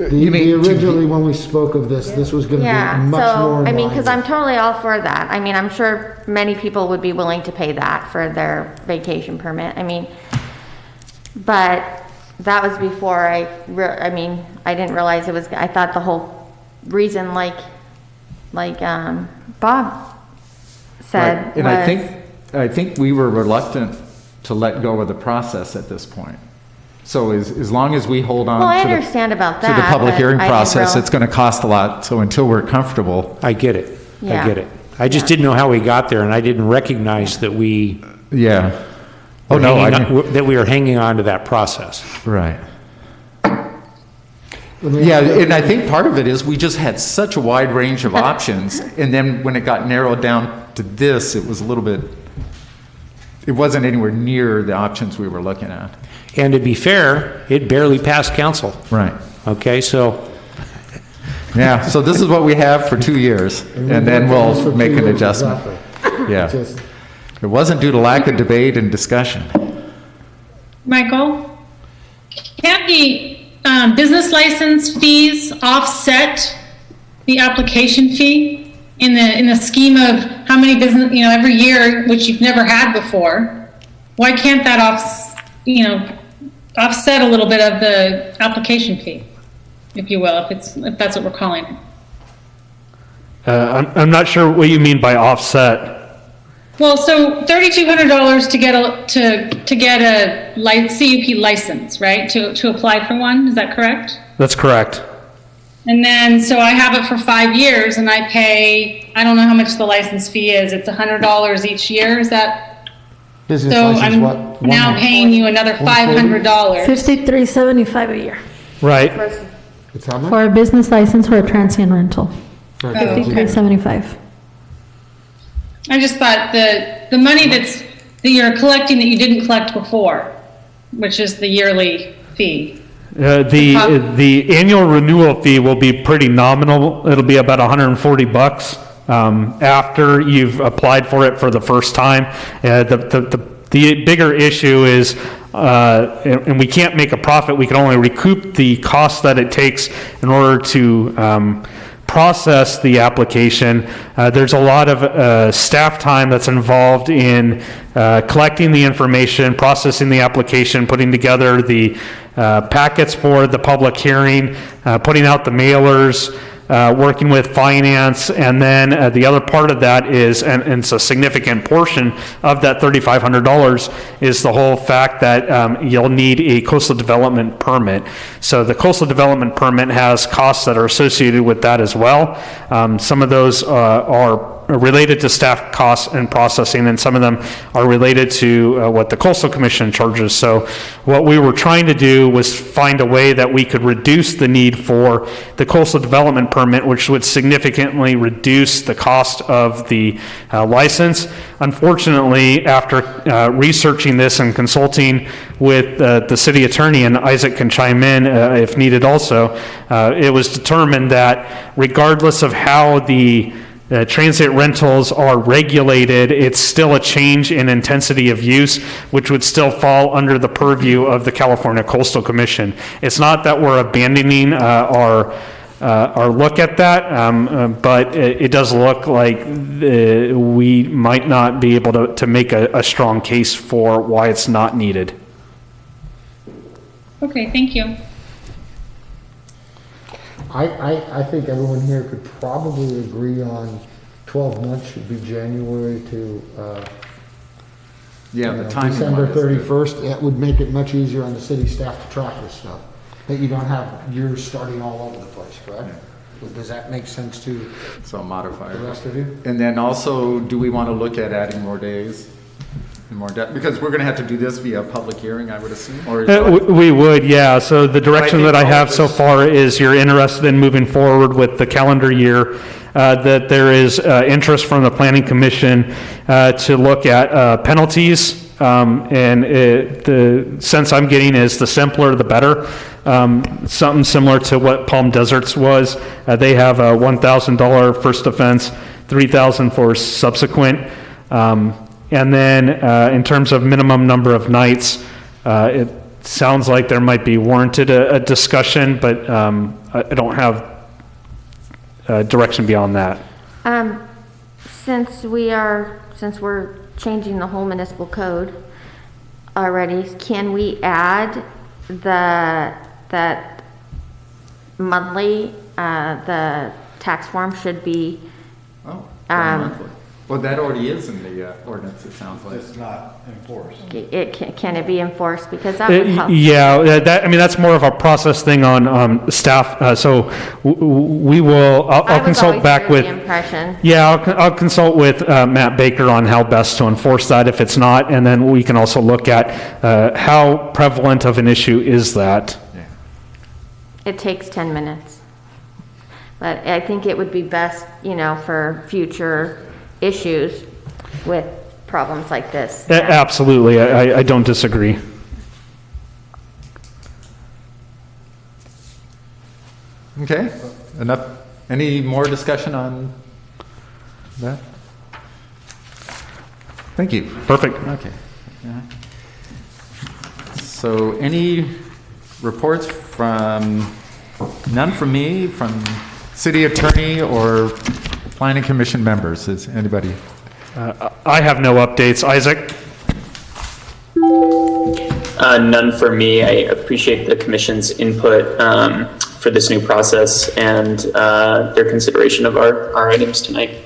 Originally, when we spoke of this was gonna be Yeah, much more. so, I mean, in because line. I'm totally all for that. I mean, I'm sure many people would be willing to pay that for their vacation permit. I mean, but that was before I didn't realize it was, I thought the whole reason, like Bob said, Right. And I think we were reluctant to let go of the process at this point. So as long as we hold on Well, I to the understand about to the that, public but hearing I didn't process, real- it's going to cost a lot. So until we're comfortable. I get it. Yeah. I get it. I just didn't know how we got there, and I didn't recognize that we. Yeah. were Oh, no, hanging on- that we were hanging on to that process. Right. Yeah, and I think part of it is we just had such a wide range of options, and then when it got narrowed down to this, it was a little bit, it wasn't anywhere near the options we were looking at. And to be fair, it barely passed council. Right. Okay, so. Yeah, so this is what we have for 2 years, and then we'll make an adjustment. Yeah. It wasn't due to lack of debate and discussion. Michael, can't the business license fees offset the application fee in the scheme of how many business, every year, which you've never had before? Why can't that offset a little bit of the application fee, if you will, if that's what we're calling it? I'm not sure what you mean by offset. Well, so $3,200 to get a CUP license, right? To apply for one, is that correct? That's correct. And then, so I have it for 5 years and I pay, I don't know how much the license fee is. It's $100 each year. Is that? Business So license, I'm what? now paying you another $500. $53.75 a year Right. It's how much? for a business license for a transient rental. $53.75. I just thought the money that you're collecting that you didn't collect before, which is the yearly fee. The annual renewal fee will be pretty nominal. It'll be about $140 after you've applied for it for the first time. The bigger issue is, and we can't make a profit. We can only recoup the cost that it takes in order to process the application. There's a lot of staff time that's involved in collecting the information, processing the application, putting together the packets for the public hearing, putting out the mailers, working with finance, and then the other part of that is, and it's a significant portion of that $3,500, is the whole fact that you'll need a coastal development permit. So the coastal development permit has costs that are associated with that as well. Some of those are related to staff costs and processing, and some of them are related to what the Coastal Commission charges. So what we were trying to do was find a way that we could reduce the need for the coastal development permit, which would significantly reduce the cost of the license. Unfortunately, after researching this and consulting with the city attorney, and Isaac can chime in if needed also, it was determined that regardless of how the transient rentals are regulated, it's still a change in intensity of use, which would still fall under the purview of the California Coastal Commission. It's not that we're abandoning our look at that, but it does look like we might not be able to make a strong case for why it's not needed. Okay, thank you. I think everyone here could probably agree on 12 months should be January to, Yeah, the timing December one is good. 31st. It would make it much easier on the city staff to track this stuff. That you don't have years starting all over the place, correct? Does that make sense to So I'll modify the it. rest of you? And then also, do we want to look at adding more days? And more because we're going to have to do this via public hearing, I would assume, or? We would, yeah. So the direction think that I all have of so this- far is you're interested in moving forward with the calendar year, that there is interest from the Planning Commission to look at penalties. And the sense I'm getting is the simpler, the better. Something similar to what Palm Deserts was. They have a $1,000 first offense, $3,000 for subsequent. And then in terms of minimum number of nights, sounds like there might be warranted a discussion, but I don't have direction beyond that. Since we're changing the whole municipal code already, can we add that monthly, the tax form should be, Oh, monthly. Well, that already is in the ordinance, it sounds like. It's not enforced. can it be enforced? Because that would help. Yeah, that's more of a process thing on staff. So we will, I'll consult back with. I was always under the impression. Yeah, I'll consult with Matt Baker on how best to enforce that if it's not, and then we can also look at how prevalent of an issue is that. It takes 10 minutes. But I think it would be best, for future issues with problems like this. Absolutely, I don't disagree. Okay, enough, any more discussion on that? Thank you. Perfect. Okay. Yeah. So any reports none from me, from city attorney or planning commission members? Is anybody? I have no updates. Isaac? None for me. I appreciate the commission's input for this new process and their consideration of our items tonight.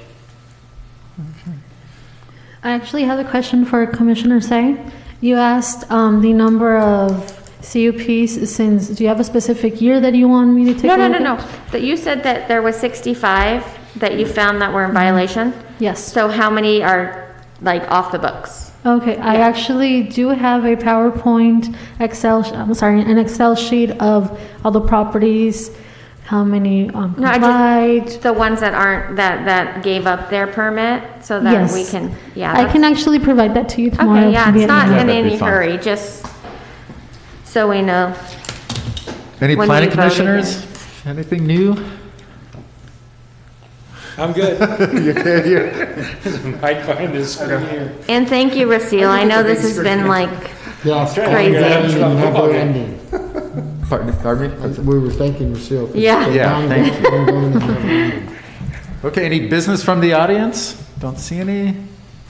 I actually have a question for Commissioner Say. You asked the number of CUPs since, do you have a specific year that you want me to take a look at? No. That you said that there was 65 that you found that were in violation? Yes. So how many are off the books? Okay, I actually do have a PowerPoint an Excel sheet of all the properties, how many complied. The ones that aren't, that gave up their permit, so that Yes. we can, I can actually provide that to you tomorrow. Okay, yeah, via it's not email. in That'd be any fine. hurry, just so we know. Any When planning we voted commissioners? Anything new? I'm good. You can't hear. Hide behind this screen here. And thank you, Rasil. I know this has been Yes, Crazy. never ending. Pardon me? We were thanking Lucille. Yeah. Yeah, thank you. you. Okay, any business from the audience? Don't see any.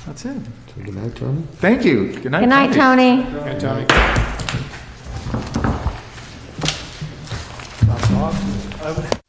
That's it. Good night, Tony. Thank you. Good night. Good night, Tony. Hi, Tony. I would